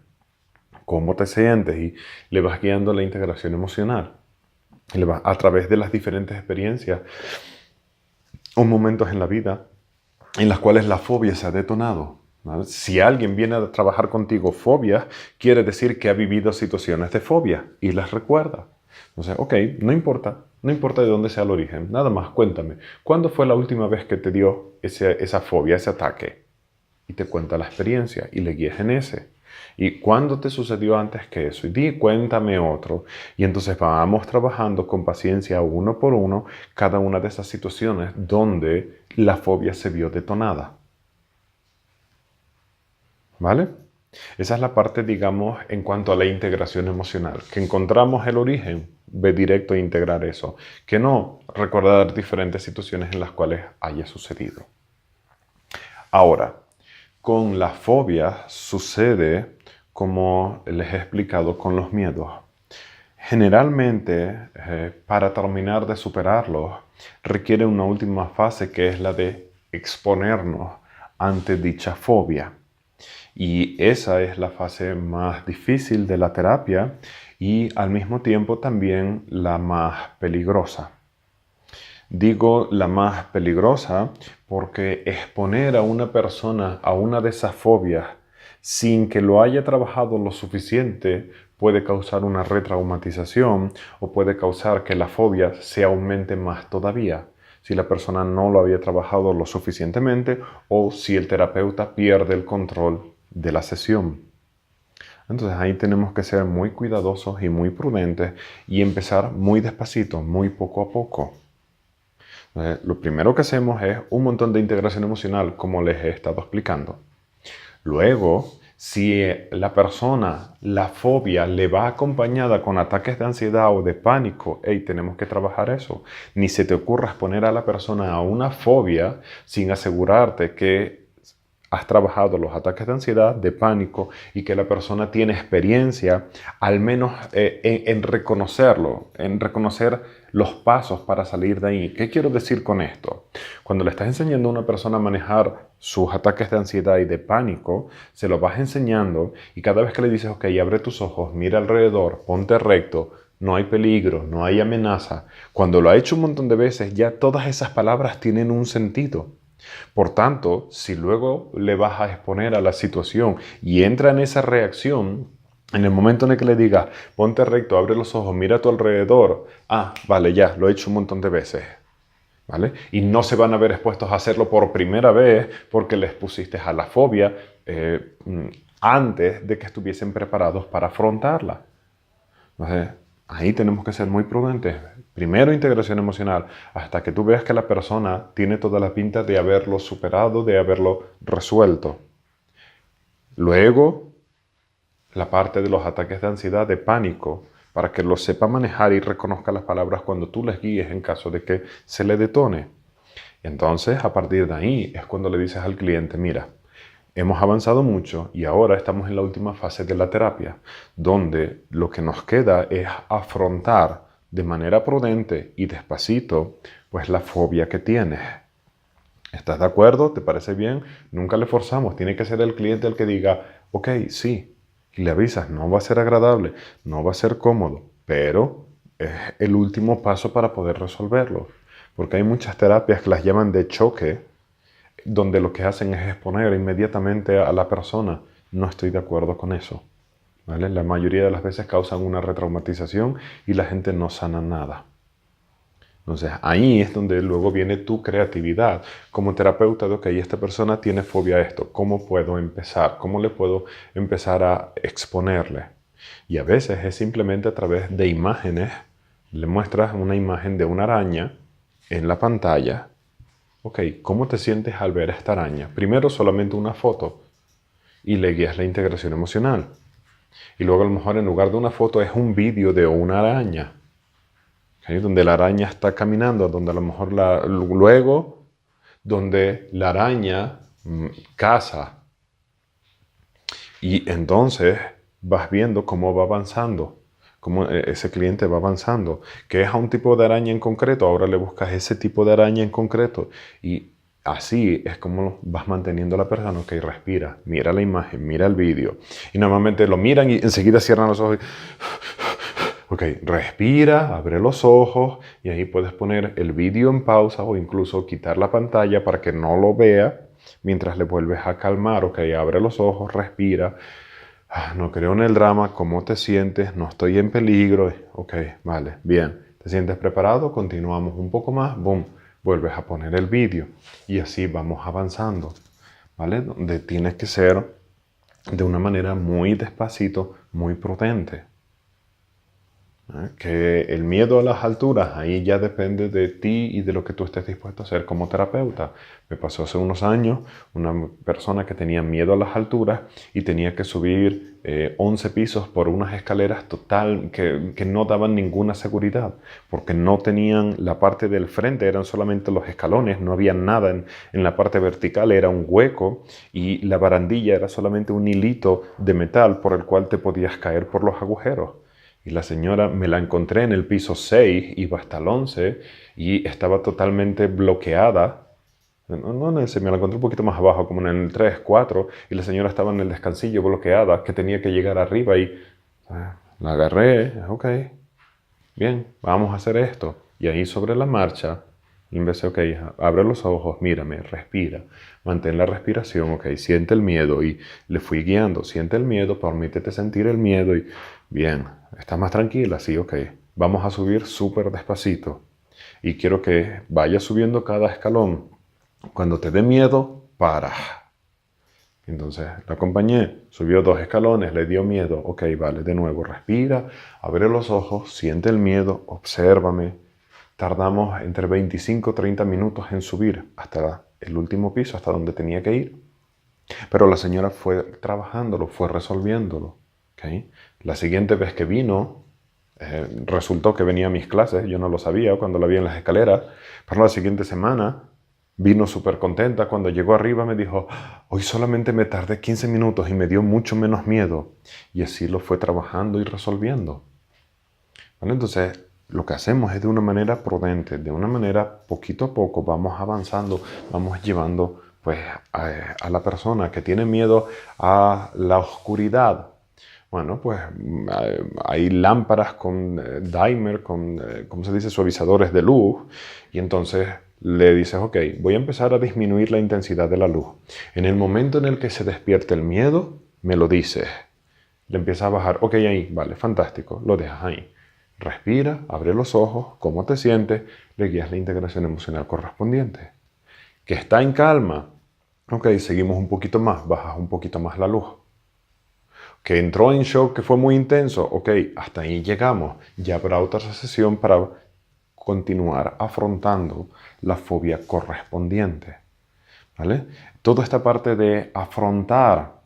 cómo te sientes y le vas guiando la integración emocional. Y le vas, a través de las diferentes experiencias o momentos en la vida en las cuales la fobia se ha detonado. ¿Vale? Si alguien viene a trabajar contigo fobia, quiere decir que ha vivido situaciones de fobia y las recuerda. Entonces, ok, no importa de dónde sea el origen, nada más cuéntame, ¿cuándo fue la última vez que te dio esa fobia, ese ataque? Y te cuenta la experiencia y le guías en ese. ¿Y cuándo te sucedió antes que eso? Y di, cuéntame otro. Y entonces vamos trabajando con paciencia uno por uno cada una de esas situaciones donde la fobia se vio detonada. ¿vale? Esa es la parte, digamos, en cuanto a la integración emocional. Que encontramos el origen, ve directo a integrar eso. Que no, recordar diferentes situaciones en las cuales haya sucedido. Ahora, con la fobia sucede como les he explicado con los miedos. Generalmente, para terminar de superarlos, requiere una última fase que es la de exponernos ante dicha fobia. Y esa es la fase más difícil de la terapia y al mismo tiempo también la más peligrosa. Digo la más peligrosa porque exponer a una persona a una de esas fobias sin que lo haya trabajado lo suficiente puede causar una retraumatización o puede causar que la fobia se aumente más todavía si la persona no lo había trabajado lo suficientemente o si el terapeuta pierde el control de la sesión. Entonces ahí tenemos que ser muy cuidadosos y muy prudentes y empezar muy despacito, muy poco a poco. Lo primero que hacemos es un montón de integración emocional, como les he estado explicando. Luego, si la persona, la fobia, le va acompañada con ataques de ansiedad o de pánico, hey, tenemos que trabajar eso. Ni se te ocurra exponer a la persona a una fobia sin asegurarte que has trabajado los ataques de ansiedad, de pánico y que la persona tiene experiencia, al menos en reconocerlo, en reconocer los pasos para salir de ahí. ¿Qué quiero decir con esto? Cuando le estás enseñando a una persona a manejar sus ataques de ansiedad y de pánico, se lo vas enseñando y cada vez que le dices, ok, abre tus ojos, mira alrededor, ponte recto, no hay peligro, no hay amenaza. Cuando lo ha hecho un montón de veces, ya todas esas palabras tienen un sentido. Por tanto, si luego le vas a exponer a la situación y entra en esa reacción, en el momento en el que le digas, ponte recto, abre los ojos, mira a tu alrededor, vale, ya, lo he hecho un montón de veces, ¿vale? Y no se van a ver expuestos a hacerlo por primera vez porque les pusiste a la fobia antes de que estuviesen preparados para afrontarla. Entonces, ahí tenemos que ser muy prudentes. Primero, integración emocional, hasta que tú veas que la persona tiene toda la pinta de haberlo superado, de haberlo resuelto. Luego, la parte de los ataques de ansiedad, de pánico, para que lo sepa manejar y reconozca las palabras cuando tú les guíes en caso de que se le detone. Entonces, a partir de ahí es cuando le dices al cliente, mira, hemos avanzado mucho y ahora estamos en la última fase de la terapia, donde lo que nos queda es afrontar de manera prudente y despacito, pues la fobia que tienes. ¿Estás de acuerdo? ¿Te parece bien? Nunca le forzamos. Tiene que ser el cliente el que diga, ok, sí. Y le avisas, no va a ser agradable, no va a ser cómodo, pero es el último paso para poder resolverlo. Porque hay muchas terapias que las llaman de choque, donde lo que hacen es exponer inmediatamente a la persona. No estoy de acuerdo con eso, ¿vale? La mayoría de las veces causan una retraumatización y la gente no sana nada. Entonces ahí es donde luego viene tu creatividad como terapeuta de, ok, esta persona tiene fobia a esto, ¿cómo puedo empezar? ¿Cómo le puedo empezar a exponerle? Y a veces es simplemente a través de imágenes, le muestras una imagen de una araña en la pantalla. Ok, ¿cómo te sientes al ver esta araña? Primero solamente una foto y le guías la integración emocional. Y luego a lo mejor en lugar de una foto es un vídeo de una araña. ¿Okay? Donde la araña está caminando, donde a lo mejor luego, donde la araña caza. Y entonces vas viendo cómo va avanzando, cómo ese cliente va avanzando. Que es a un tipo de araña en concreto, ahora le buscas ese tipo de araña en concreto. Y así es como vas manteniendo a la persona, ok, respira, mira la imagen, mira el vídeo. Y normalmente lo miran y enseguida cierran los ojos. Ok, respira, abre los ojos y ahí puedes poner el vídeo en pausa o incluso quitar la pantalla para que no lo vea mientras le vuelves a calmar. Ok, abre los ojos, respira. No creo en el drama, ¿cómo te sientes? No estoy en peligro. Ok, vale, bien. ¿Te sientes preparado? Continuamos un poco más. Boom, vuelves a poner el vídeo y así vamos avanzando. ¿Vale? Donde tienes que ser de una manera muy despacito, muy prudente. Que el miedo a las alturas, ahí ya depende de ti y de lo que tú estés dispuesto a hacer como terapeuta. Me pasó hace unos años una persona que tenía miedo a las alturas y tenía que subir 11 pisos por unas escaleras que no daban ninguna seguridad, porque no tenían la parte del frente, eran solamente los escalones, no había nada en la parte vertical, era un hueco y la barandilla era solamente un hilito de metal por el cual te podías caer por los agujeros. Y la señora me la encontré en el piso 6, iba hasta el 11 y estaba totalmente bloqueada. No, me la encontré un poquito más abajo, como en el 3, 4, y la señora estaba en el descansillo bloqueada, que tenía que llegar arriba y la agarré, ok, bien, vamos a hacer esto. Y ahí sobre la marcha, empecé, ok, abre los ojos, mírame, respira, mantén la respiración, ok, siente el miedo y le fui guiando, siente el miedo, permítete sentir el miedo y bien, estás más tranquila, sí, ok, vamos a subir súper despacito y quiero que vayas subiendo cada escalón. Cuando te dé miedo, para. Entonces la acompañé, subió 2 escalones, le dio miedo, ok, vale, de nuevo, respira, abre los ojos, siente el miedo, obsérvame. Tardamos entre 25 y 30 minutos en subir hasta el último piso, hasta donde tenía que ir. Pero la señora fue trabajándolo, fue resolviéndolo. ¿Okay? La siguiente vez que vino, resultó que venía a mis clases, yo no lo sabía cuando la vi en las escaleras, pero la siguiente semana vino súper contenta. Cuando llegó arriba me dijo, hoy solamente me tardé 15 minutos y me dio mucho menos miedo. Y así lo fue trabajando y resolviendo. ¿Vale? Entonces, lo que hacemos es de una manera prudente, de una manera poquito a poco, vamos avanzando, vamos llevando pues, a la persona que tiene miedo a la oscuridad. Bueno, pues hay lámparas con dimmer, ¿cómo se dice? Suavizadores de luz. Y entonces le dices, ok, voy a empezar a disminuir la intensidad de la luz. En el momento en el que se despierte el miedo, me lo dices. Le empiezas a bajar, ok, ahí, vale, fantástico, lo dejas ahí. Respira, abre los ojos, ¿cómo te sientes? Le guías la integración emocional correspondiente. Que está en calma. Ok, seguimos un poquito más, bajas un poquito más la luz. Que entró en shock, que fue muy intenso. Ok, hasta ahí llegamos. Ya habrá otra sesión para continuar afrontando la fobia correspondiente. ¿Vale? Toda esta parte de afrontar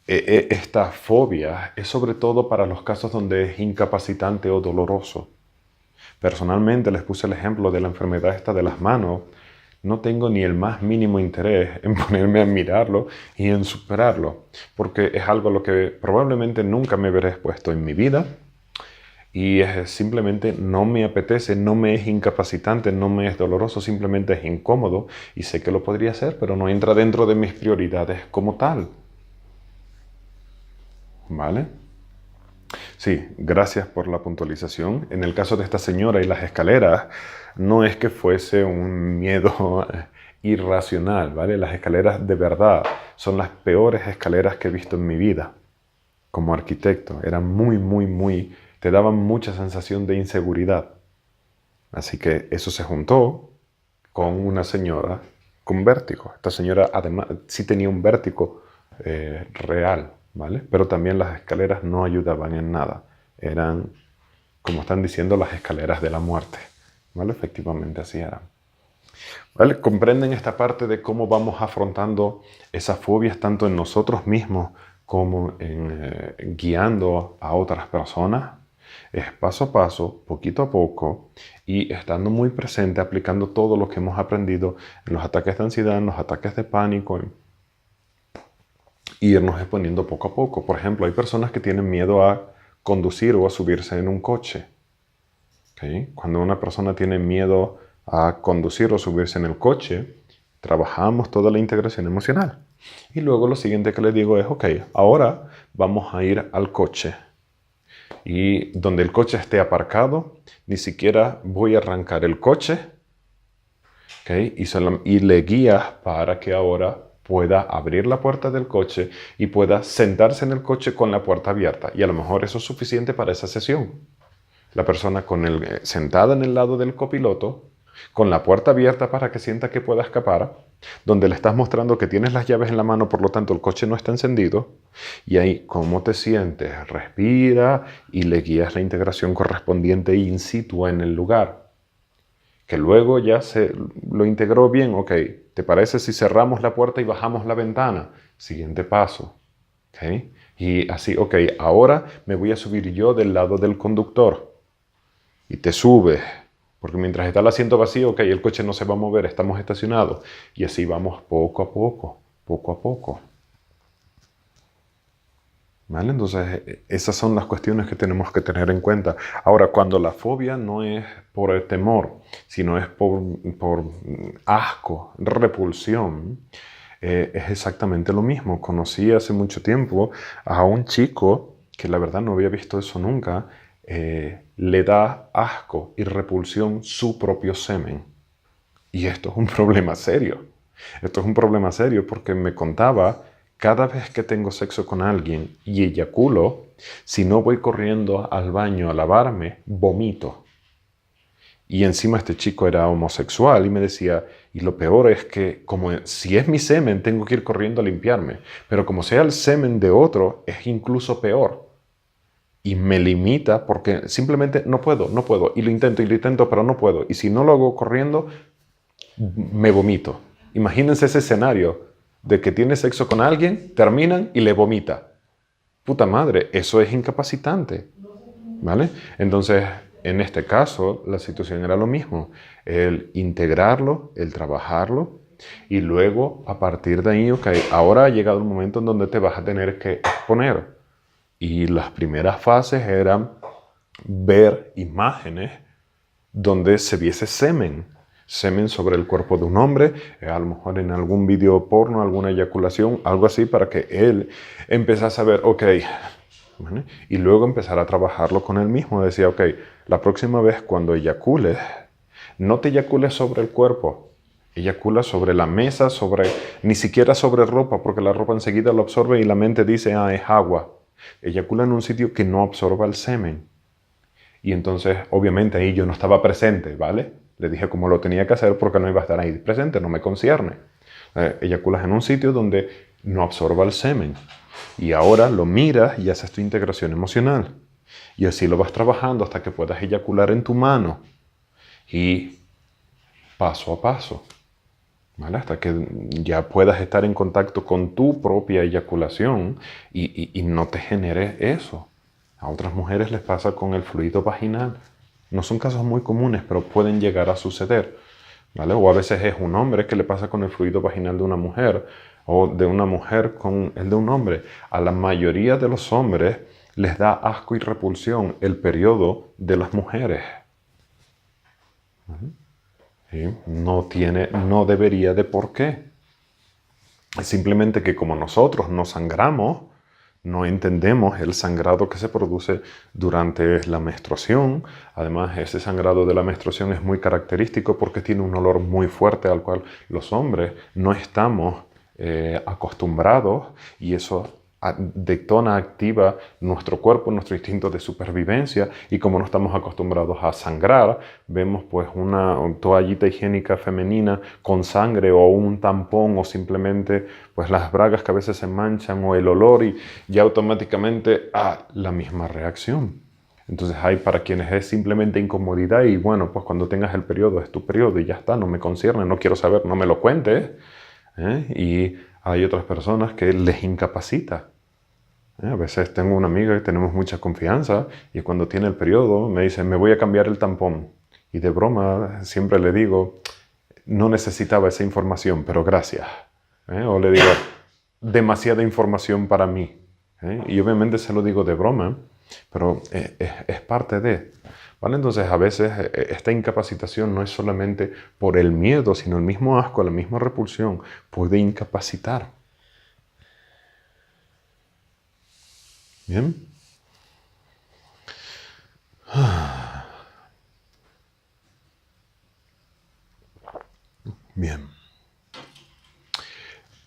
esta fobia es sobre todo para los casos donde es incapacitante o doloroso. Personalmente les puse el ejemplo de la enfermedad esta de las manos. No tengo ni el más mínimo interés en ponerme a mirarlo y en superarlo, porque es algo a lo que probablemente nunca me veré expuesto en mi vida y simplemente no me apetece, no me es incapacitante, no me es doloroso, simplemente es incómodo y sé que lo podría hacer, pero no entra dentro de mis prioridades como tal. ¿Vale? Sí, gracias por la puntualización. En el caso de esta señora y las escaleras, no es que fuese un miedo irracional, ¿vale? Las escaleras de verdad son las peores escaleras que he visto en mi vida como arquitecto. Eran te daban mucha sensación de inseguridad. Así que eso se juntó con una señora con vértigo. Esta señora además sí tenía un vértigo real, ¿vale? Pero también las escaleras no ayudaban en nada. Eran, como están diciendo, las escaleras de la muerte, ¿vale? Efectivamente así eran. ¿Vale? Comprenden esta parte de cómo vamos afrontando esas fobias tanto en nosotros mismos como en guiando a otras personas. Es paso a paso, poquito a poco y estando muy presente, aplicando todo lo que hemos aprendido en los ataques de ansiedad, en los ataques de pánico, y irnos exponiendo poco a poco. Por ejemplo, hay personas que tienen miedo a conducir o a subirse en un coche. ¿Okay? Cuando una persona tiene miedo a conducir o subirse en el coche, trabajamos toda la integración emocional. Y luego lo siguiente que le digo es, ok, ahora vamos a ir al coche. Y donde el coche esté aparcado, ni siquiera voy a arrancar el coche. ¿Okay? Y le guías para que ahora pueda abrir la puerta del coche y pueda sentarse en el coche con la puerta abierta. Y a lo mejor eso es suficiente para esa sesión. La persona sentada en el lado del copiloto, con la puerta abierta para que sienta que pueda escapar, donde le estás mostrando que tienes las llaves en la mano, por lo tanto el coche no está encendido, y ahí, ¿cómo te sientes? Respira y le guías la integración correspondiente in situ en el lugar. Que luego ya se lo integró bien, ok, ¿te parece si cerramos la puerta y bajamos la ventana? Siguiente paso, ok. Y así, ok, ahora me voy a subir yo del lado del conductor. Y te subes, porque mientras está el asiento vacío, ok, el coche no se va a mover, estamos estacionados. Y así vamos poco a poco, poco a poco. ¿Vale? Entonces, esas son las cuestiones que tenemos que tener en cuenta. Ahora, cuando la fobia no es por el temor, sino es por asco, repulsión, es exactamente lo mismo. Conocí hace mucho tiempo a un chico que la verdad no había visto eso nunca. Le da asco y repulsión su propio semen. Y esto es un problema serio. Esto es un problema serio porque me contaba, cada vez que tengo sexo con alguien y eyaculo, si no voy corriendo al baño a lavarme, vomito. Y encima este chico era homosexual y me decía, y lo peor es que como si es mi semen, tengo que ir corriendo a limpiarme. Pero como sea el semen de otro, es incluso peor. Y me limita porque simplemente no puedo. Y lo intento, pero no puedo. Y si no lo hago corriendo, me vomito. Imagínense ese escenario de que tiene sexo con alguien, terminan y le vomita. Puta madre, eso es incapacitante. ¿Vale? Entonces, en este caso, la situación era lo mismo. El integrarlo, el trabajarlo, y luego, a partir de ahí, ok, ahora ha llegado el momento en donde te vas a tener que exponer. Y las primeras fases eran ver imágenes donde se viese semen sobre el cuerpo de un hombre, a lo mejor en algún video porno, alguna eyaculación, algo así, para que él empezase a ver, ok, ¿vale? Y luego empezar a trabajarlo con él mismo. Decía, ok, la próxima vez cuando eyacules, no te eyacules sobre el cuerpo, eyacula sobre la mesa, ni siquiera sobre ropa, porque la ropa enseguida lo absorbe y la mente dice, ah, es agua. Eyacula en un sitio que no absorba el semen. Y entonces, obviamente, ahí yo no estaba presente, ¿vale? Le dije cómo lo tenía que hacer porque no iba a estar ahí presente, no me concierne. Eyaculas en un sitio donde no absorba el semen. Y ahora lo miras y haces tu integración emocional. Y así lo vas trabajando hasta que puedas eyacular en tu mano. Y paso a paso, ¿vale? Hasta que ya puedas estar en contacto con tu propia eyaculación y no te genere eso. A otras mujeres les pasa con el fluido vaginal. No son casos muy comunes, pero pueden llegar a suceder, ¿vale? O a veces es un hombre que le pasa con el fluido vaginal de una mujer, o de una mujer con el de un hombre. A la mayoría de los hombres les da asco y repulsión el periodo de las mujeres. ¿Vale? ¿Sí? No debería de por qué. Es simplemente que como nosotros no sangramos, no entendemos el sangrado que se produce durante la menstruación. Además, ese sangrado de la menstruación es muy característico porque tiene un olor muy fuerte al cual los hombres no estamos acostumbrados, y eso detona, activa nuestro cuerpo, nuestro instinto de supervivencia, y como no estamos acostumbrados a sangrar, vemos pues una toallita higiénica femenina con sangre o un tampón o simplemente pues las bragas que a veces se manchan o el olor, y ya automáticamente la misma reacción. Entonces hay para quienes es simplemente incomodidad y bueno, pues cuando tengas el periodo es tu periodo y ya está, no me concierne, no quiero saber, no me lo cuentes. Y hay otras personas que les incapacita. A veces tengo una amiga que tenemos mucha confianza y cuando tiene el periodo me dice, me voy a cambiar el tampón. Y de broma siempre le digo, no necesitaba esa información, pero gracias. O le digo, demasiada información para mí. Y obviamente se lo digo de broma, pero es parte de... ¿Vale? Entonces a veces esta incapacitación no es solamente por el miedo, sino el mismo asco, la misma repulsión puede incapacitar. ¿Bien? Bien.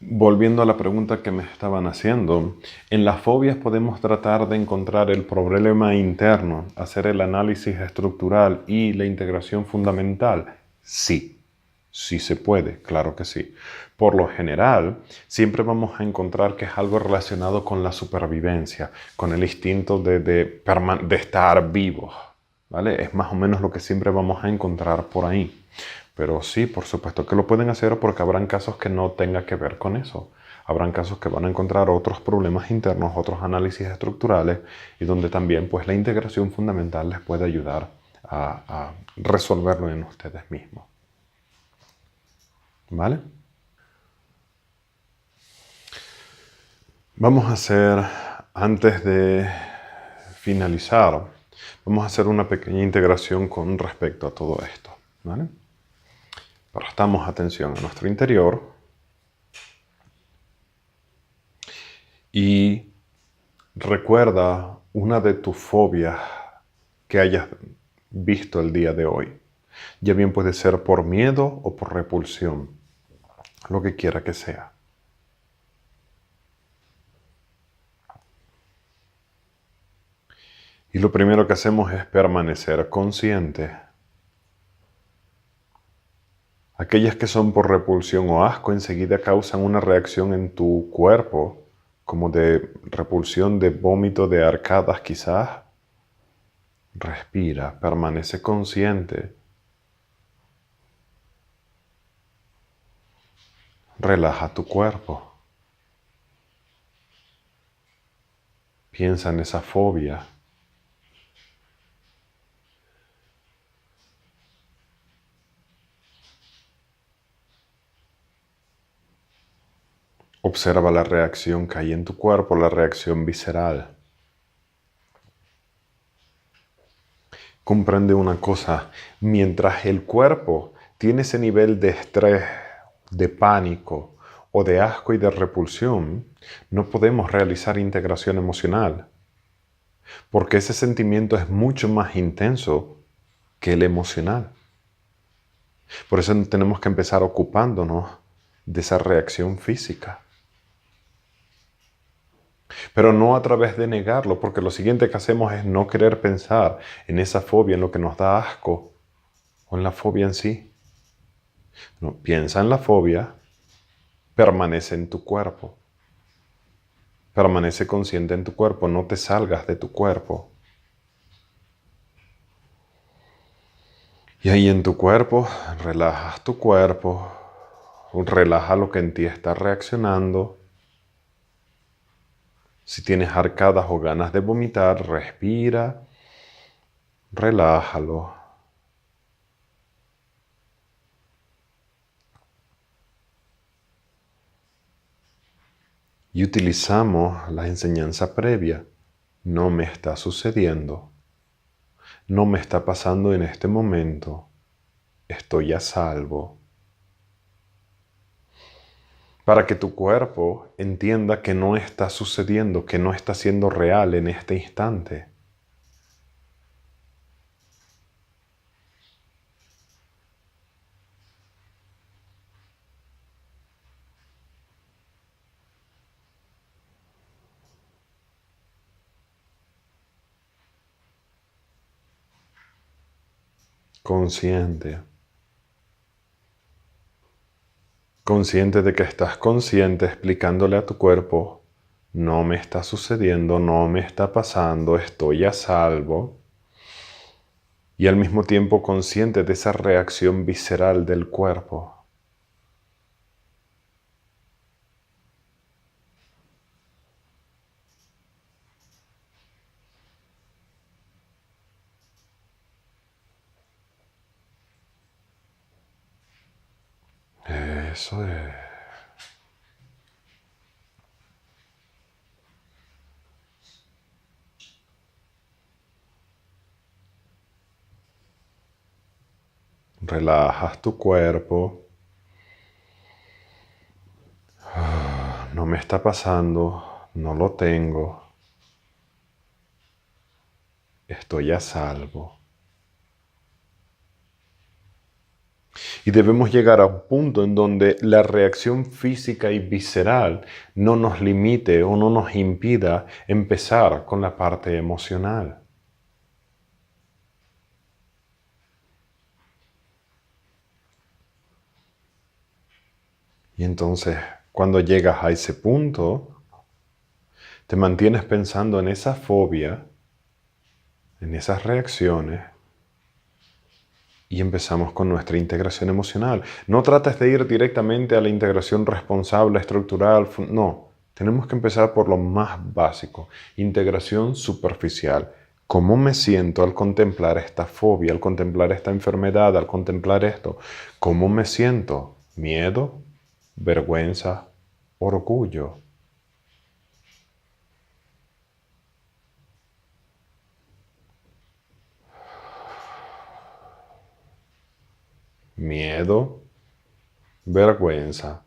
Volviendo a la pregunta que me estaban haciendo, en las fobias podemos tratar de encontrar el problema interno, hacer el análisis estructural y la integración fundamental. Sí. Sí se puede, claro que sí. Por lo general, siempre vamos a encontrar que es algo relacionado con la supervivencia, con el instinto de estar vivos, ¿vale? Es más o menos lo que siempre vamos a encontrar por ahí. Pero sí, por supuesto que lo pueden hacer porque habrán casos que no tenga que ver con eso. Habrán casos que van a encontrar otros problemas internos, otros análisis estructurales y donde también pues la integración fundamental les puede ayudar a resolverlo en ustedes mismos. ¿Vale? Vamos a hacer, antes de finalizar, vamos a hacer una pequeña integración con respecto a todo esto. ¿Vale? Prestamos atención a nuestro interior y recuerda una de tus fobias que hayas visto el día de hoy. Ya bien puede ser por miedo o por repulsión, lo que quiera que sea. Y lo primero que hacemos es permanecer consciente. Aquellas que son por repulsión o asco enseguida causan una reacción en tu cuerpo, como de repulsión, de vómito, de arcadas quizás. Respira, permanece consciente. Relaja tu cuerpo. Piensa en esa fobia. Observa la reacción que hay en tu cuerpo, la reacción visceral. Comprende una cosa, mientras el cuerpo tiene ese nivel de estrés, de pánico o de asco y de repulsión, no podemos realizar integración emocional, porque ese sentimiento es mucho más intenso que el emocional. Por eso tenemos que empezar ocupándonos de esa reacción física. Pero no a través de negarlo, porque lo siguiente que hacemos es no querer pensar en esa fobia, en lo que nos da asco, o en la fobia en sí. No, piensa en la fobia, permanece en tu cuerpo. Permanece consciente en tu cuerpo, no te salgas de tu cuerpo. Y ahí en tu cuerpo, relajas tu cuerpo, relaja lo que en ti está reaccionando. Si tienes arcadas o ganas de vomitar, respira, relájalo. Y utilizamos la enseñanza previa. No me está sucediendo. No me está pasando en este momento. Estoy a salvo. Para que tu cuerpo entienda que no está sucediendo, que no está siendo real en este instante. Consciente. Consciente de que estás consciente explicándole a tu cuerpo, no me está sucediendo, no me está pasando, estoy a salvo. Y al mismo tiempo consciente de esa reacción visceral del cuerpo. Eso es. Relajas tu cuerpo. No me está pasando, no lo tengo. Estoy a salvo. Y debemos llegar a un punto en donde la reacción física y visceral no nos limite o no nos impida empezar con la parte emocional. Y entonces, cuando llegas a ese punto, te mantienes pensando en esa fobia, en esas reacciones, y empezamos con nuestra integración emocional. No trates de ir directamente a la integración responsable, estructural, no. Tenemos que empezar por lo más básico, integración superficial. ¿Cómo me siento al contemplar esta fobia, al contemplar esta enfermedad, al contemplar esto? ¿Cómo me siento? ¿Miedo? ¿Vergüenza? ¿Orgullo? ¿Miedo? ¿Vergüenza?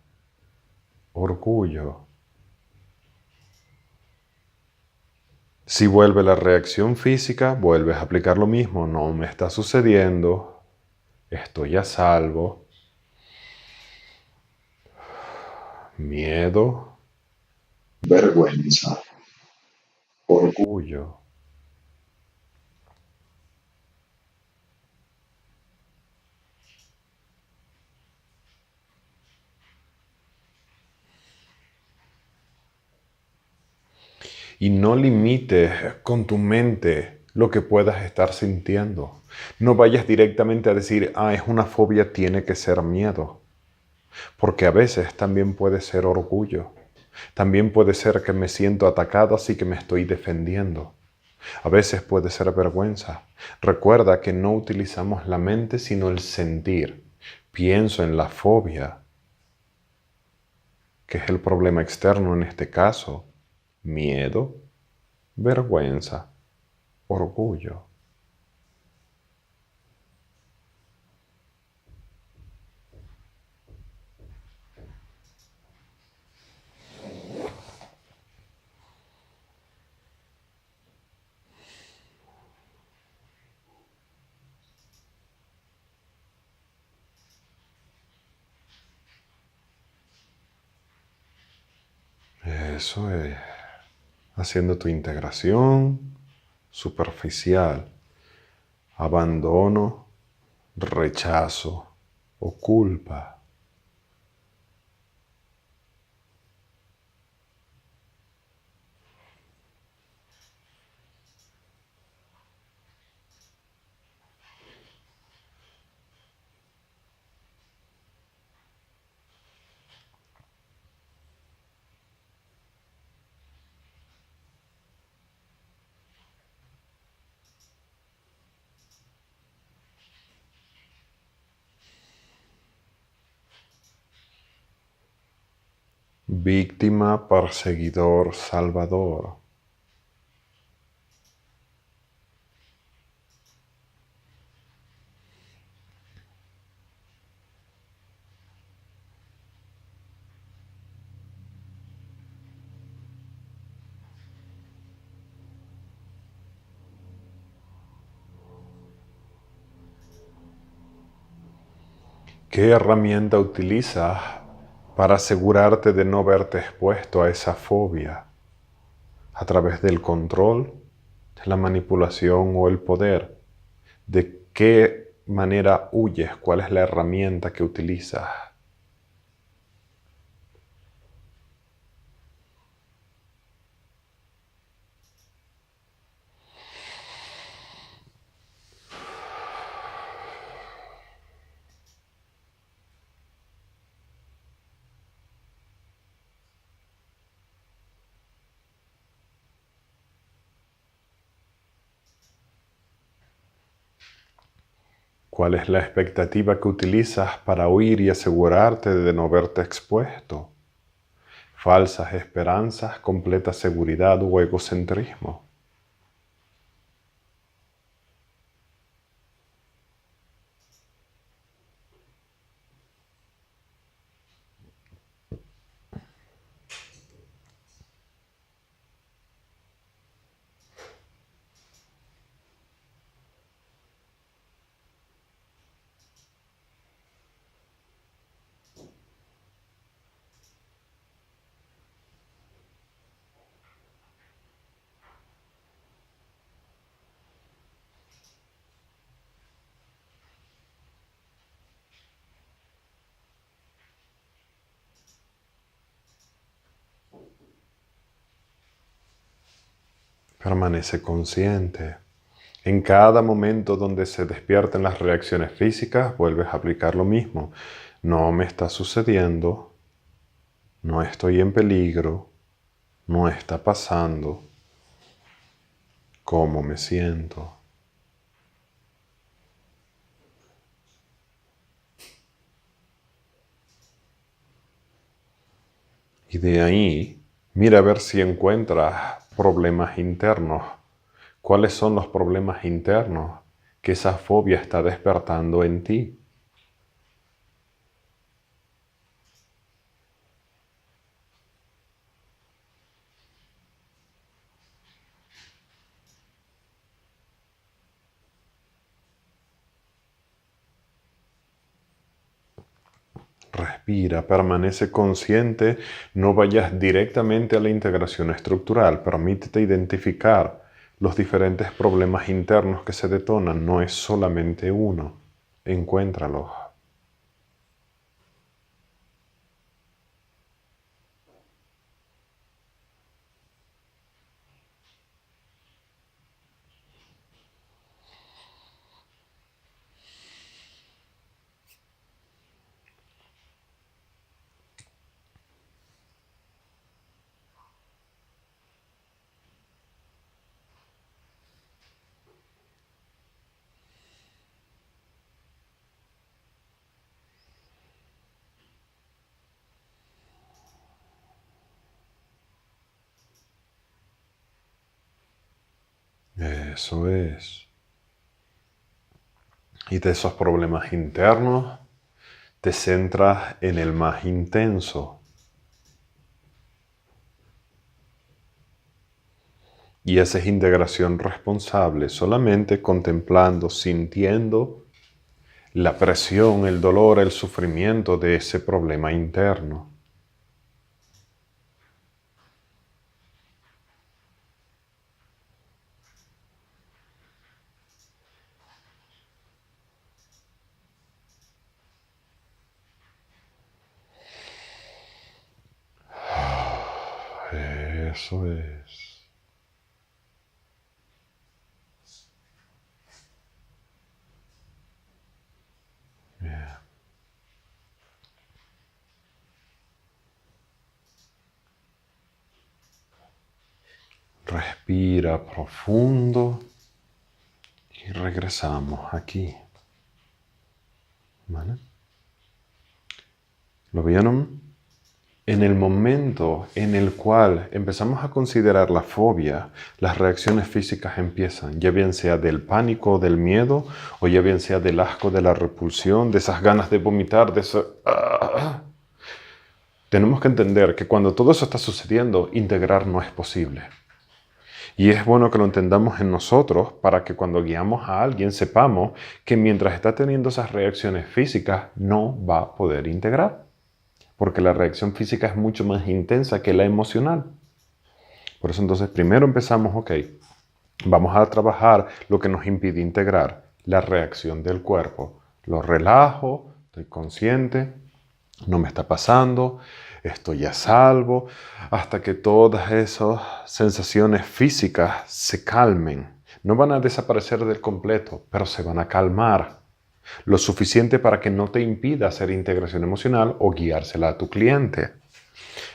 ¿Orgullo? Si vuelve la reacción física, vuelves a aplicar lo mismo. No me está sucediendo. Estoy a salvo. Miedo, vergüenza, orgullo. Y no limites con tu mente lo que puedas estar sintiendo. No vayas directamente a decir, es una fobia, tiene que ser miedo. Porque a veces también puede ser orgullo. También puede ser que me siento atacado, así que me estoy defendiendo. A veces puede ser vergüenza. Recuerda que no utilizamos la mente sino el sentir. Pienso en la fobia, que es el problema externo en este caso. Miedo, vergüenza, orgullo. Eso es. Haciendo tu integración superficial. Abandono, rechazo o culpa. Víctima, perseguidor, salvador. ¿Qué herramienta utilizas para asegurarte de no verte expuesto a esa fobia? ¿A través del control, de la manipulación o el poder? ¿De qué manera huyes? ¿Cuál es la herramienta que utilizas? ¿Cuál es la expectativa que utilizas para huir y asegurarte de no verte expuesto? Falsas esperanzas, completa seguridad o egocentrismo. Permanece consciente. En cada momento donde se despierten las reacciones físicas, vuelves a aplicar lo mismo. No me está sucediendo, no estoy en peligro, no está pasando. ¿Cómo me siento? Y de ahí, mira a ver si encuentras problemas internos. ¿Cuáles son los problemas internos que esa fobia está despertando en ti? Respira, permanece consciente, no vayas directamente a la integración estructural, permítete identificar los diferentes problemas internos que se detonan, no es solamente uno, encuéntralos. Eso es. Y de esos problemas internos, te centras en el más intenso. Y haces integración responsable solamente contemplando, sintiendo la presión, el dolor, el sufrimiento de ese problema interno. Eso es. Bien. Respira profundo y regresamos aquí. ¿Vale? ¿Lo vieron? En el momento en el cual empezamos a considerar la fobia, las reacciones físicas empiezan, ya bien sea del pánico, del miedo, o ya bien sea del asco, de la repulsión, de esas ganas de vomitar, de eso. Tenemos que entender que cuando todo eso está sucediendo, integrar no es posible. Y es bueno que lo entendamos en nosotros para que cuando guiamos a alguien sepamos que mientras está teniendo esas reacciones físicas no va a poder integrar. Porque la reacción física es mucho más intensa que la emocional. Por eso entonces primero empezamos, ok, vamos a trabajar lo que nos impide integrar, la reacción del cuerpo. Lo relajo, estoy consciente, no me está pasando, estoy a salvo, hasta que todas esas sensaciones físicas se calmen. No van a desaparecer del completo, pero se van a calmar. Lo suficiente para que no te impida hacer integración emocional o guiársela a tu cliente.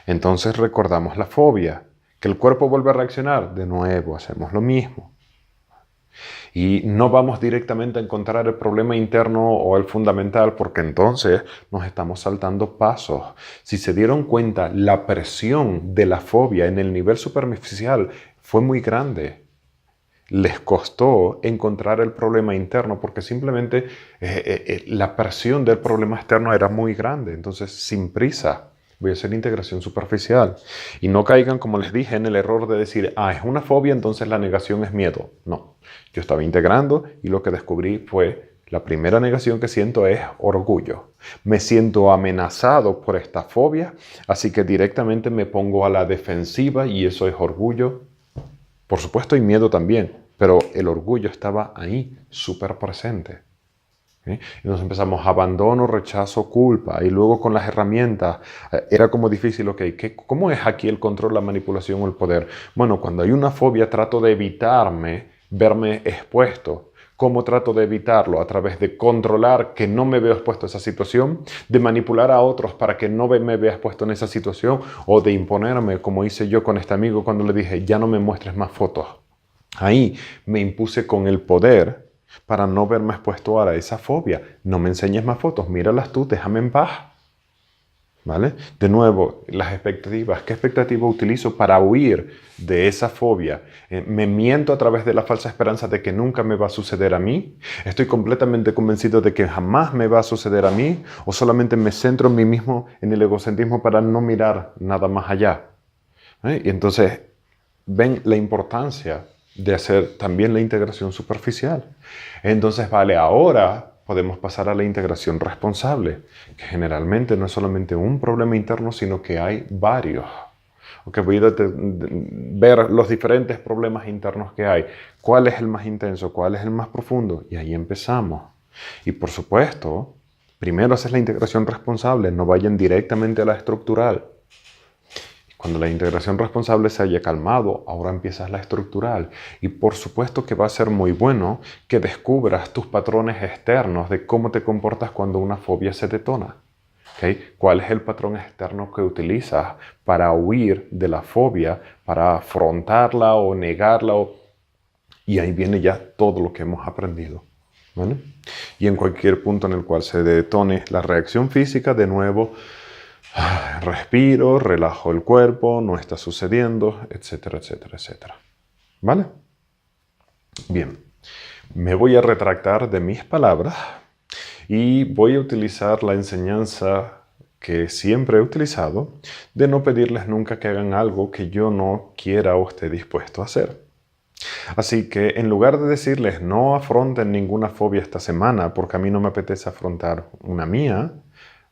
Entonces recordamos la fobia, que el cuerpo vuelve a reaccionar, de nuevo hacemos lo mismo. Y no vamos directamente a encontrar el problema interno o el fundamental porque entonces nos estamos saltando pasos. Si se dieron cuenta, la presión de la fobia en el nivel superficial fue muy grande. Les costó encontrar el problema interno porque simplemente la presión del problema externo era muy grande. Entonces, sin prisa, voy a hacer integración superficial. Y no caigan, como les dije, en el error de decir, es una fobia, entonces la negación es miedo. No, yo estaba integrando y lo que descubrí fue, la primera negación que siento es orgullo. Me siento amenazado por esta fobia, así que directamente me pongo a la defensiva y eso es orgullo. Por supuesto, hay miedo también, pero el orgullo estaba ahí, súper presente. ¿ok? Entonces empezamos abandono, rechazo, culpa. Y luego con las herramientas era como difícil, ok, ¿cómo es aquí el control, la manipulación o el poder? Bueno, cuando hay una fobia trato de evitarme verme expuesto. ¿Cómo trato de evitarlo? A través de controlar que no me veo expuesto a esa situación, de manipular a otros para que no me vea expuesto en esa situación, o de imponerme, como hice yo con este amigo cuando le dije, ya no me muestres más fotos. Ahí me impuse con el poder para no verme expuesto a esa fobia. No me enseñes más fotos, míralas tú, déjame en paz. ¿Vale? De nuevo, las expectativas. ¿Qué expectativa utilizo para huir de esa fobia? ¿Me miento a través de la falsa esperanza de que nunca me va a suceder a mí? ¿Estoy completamente convencido de que jamás me va a suceder a mí? ¿O solamente me centro en mí mismo, en el egocentrismo para no mirar nada más allá? Y entonces, ven la importancia de hacer también la integración superficial. Entonces, vale, ahora podemos pasar a la integración responsable, que generalmente no es solamente un problema interno, sino que hay varios. Okay, voy a ver los diferentes problemas internos que hay. ¿Cuál es el más intenso? ¿Cuál es el más profundo? Y ahí empezamos. Y por supuesto, primero haces la integración responsable, no vayan directamente a la estructural. Cuando la integración responsable se haya calmado, ahora empiezas la estructural. Y por supuesto que va a ser muy bueno que descubras tus patrones externos de cómo te comportas cuando una fobia se detona. ¿Okay? ¿Cuál es el patrón externo que utilizas para huir de la fobia, para afrontarla o negarla? Y ahí viene ya todo lo que hemos aprendido. ¿Vale? Y en cualquier punto en el cual se detone la reacción física, de nuevo, respiro, relajo el cuerpo, no está sucediendo, etcétera, etcétera, etcétera. ¿Vale? Bien, me voy a retractar de mis palabras y voy a utilizar la enseñanza que siempre he utilizado de no pedirles nunca que hagan algo que yo no quiera o esté dispuesto a hacer. Así que en lugar de decirles no afronten ninguna fobia esta semana porque a mí no me apetece afrontar una mía,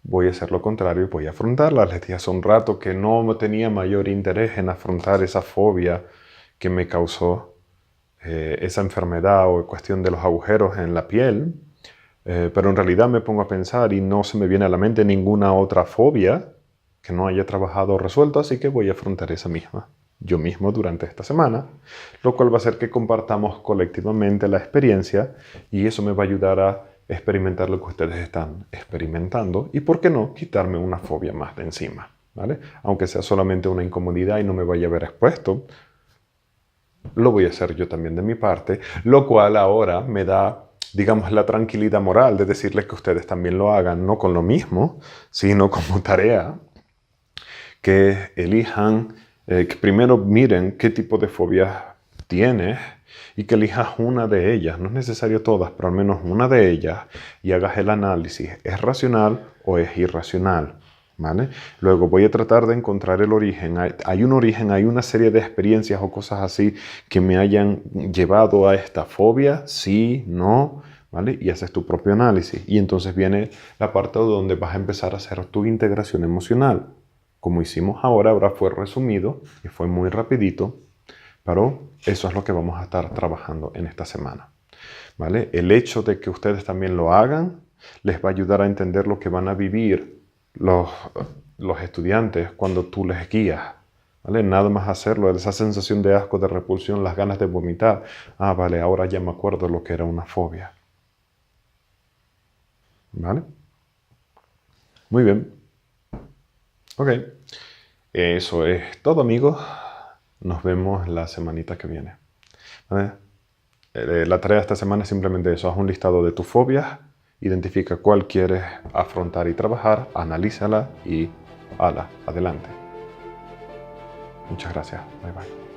voy a hacer lo contrario y voy a afrontarla. Les dije hace un rato que no tenía mayor interés en afrontar esa fobia que me causó esa enfermedad o cuestión de los agujeros en la piel. Pero en realidad me pongo a pensar y no se me viene a la mente ninguna otra fobia que no haya trabajado o resuelto, así que voy a afrontar esa misma yo mismo durante esta semana, lo cual va a hacer que compartamos colectivamente la experiencia y eso me va a ayudar a experimentar lo que ustedes están experimentando y, ¿por qué no?, quitarme una fobia más de encima, ¿vale? Aunque sea solamente una incomodidad y no me vaya a ver expuesto, lo voy a hacer yo también de mi parte, lo cual ahora me da, digamos, la tranquilidad moral de decirles que ustedes también lo hagan, no con lo mismo, sino como tarea, que elijan, que primero miren qué tipo de fobias tienes y que elijas una de ellas, no es necesario todas, pero al menos una de ellas, y hagas el análisis, ¿es racional o es irracional? ¿Vale? Luego voy a tratar de encontrar el origen. Hay un origen, hay una serie de experiencias o cosas así que me hayan llevado a esta fobia, sí, no, ¿vale? Y haces tu propio análisis. Y entonces viene la parte donde vas a empezar a hacer tu integración emocional. Como hicimos ahora fue resumido y fue muy rapidito, pero eso es lo que vamos a estar trabajando en esta semana, ¿vale? El hecho de que ustedes también lo hagan les va a ayudar a entender lo que van a vivir los estudiantes cuando tú les guías, ¿vale? Nada más hacerlo, esa sensación de asco, de repulsión, las ganas de vomitar. Ah, vale, ahora ya me acuerdo lo que era una fobia. ¿Vale? Muy bien. Ok. Eso es todo, amigos. Nos vemos la semanita que viene. ¿Vale? La tarea de esta semana es simplemente eso. Haz un listado de tus fobias, identifica cuál quieres afrontar y trabajar, analízala y ala, adelante. Muchas gracias. Bye bye.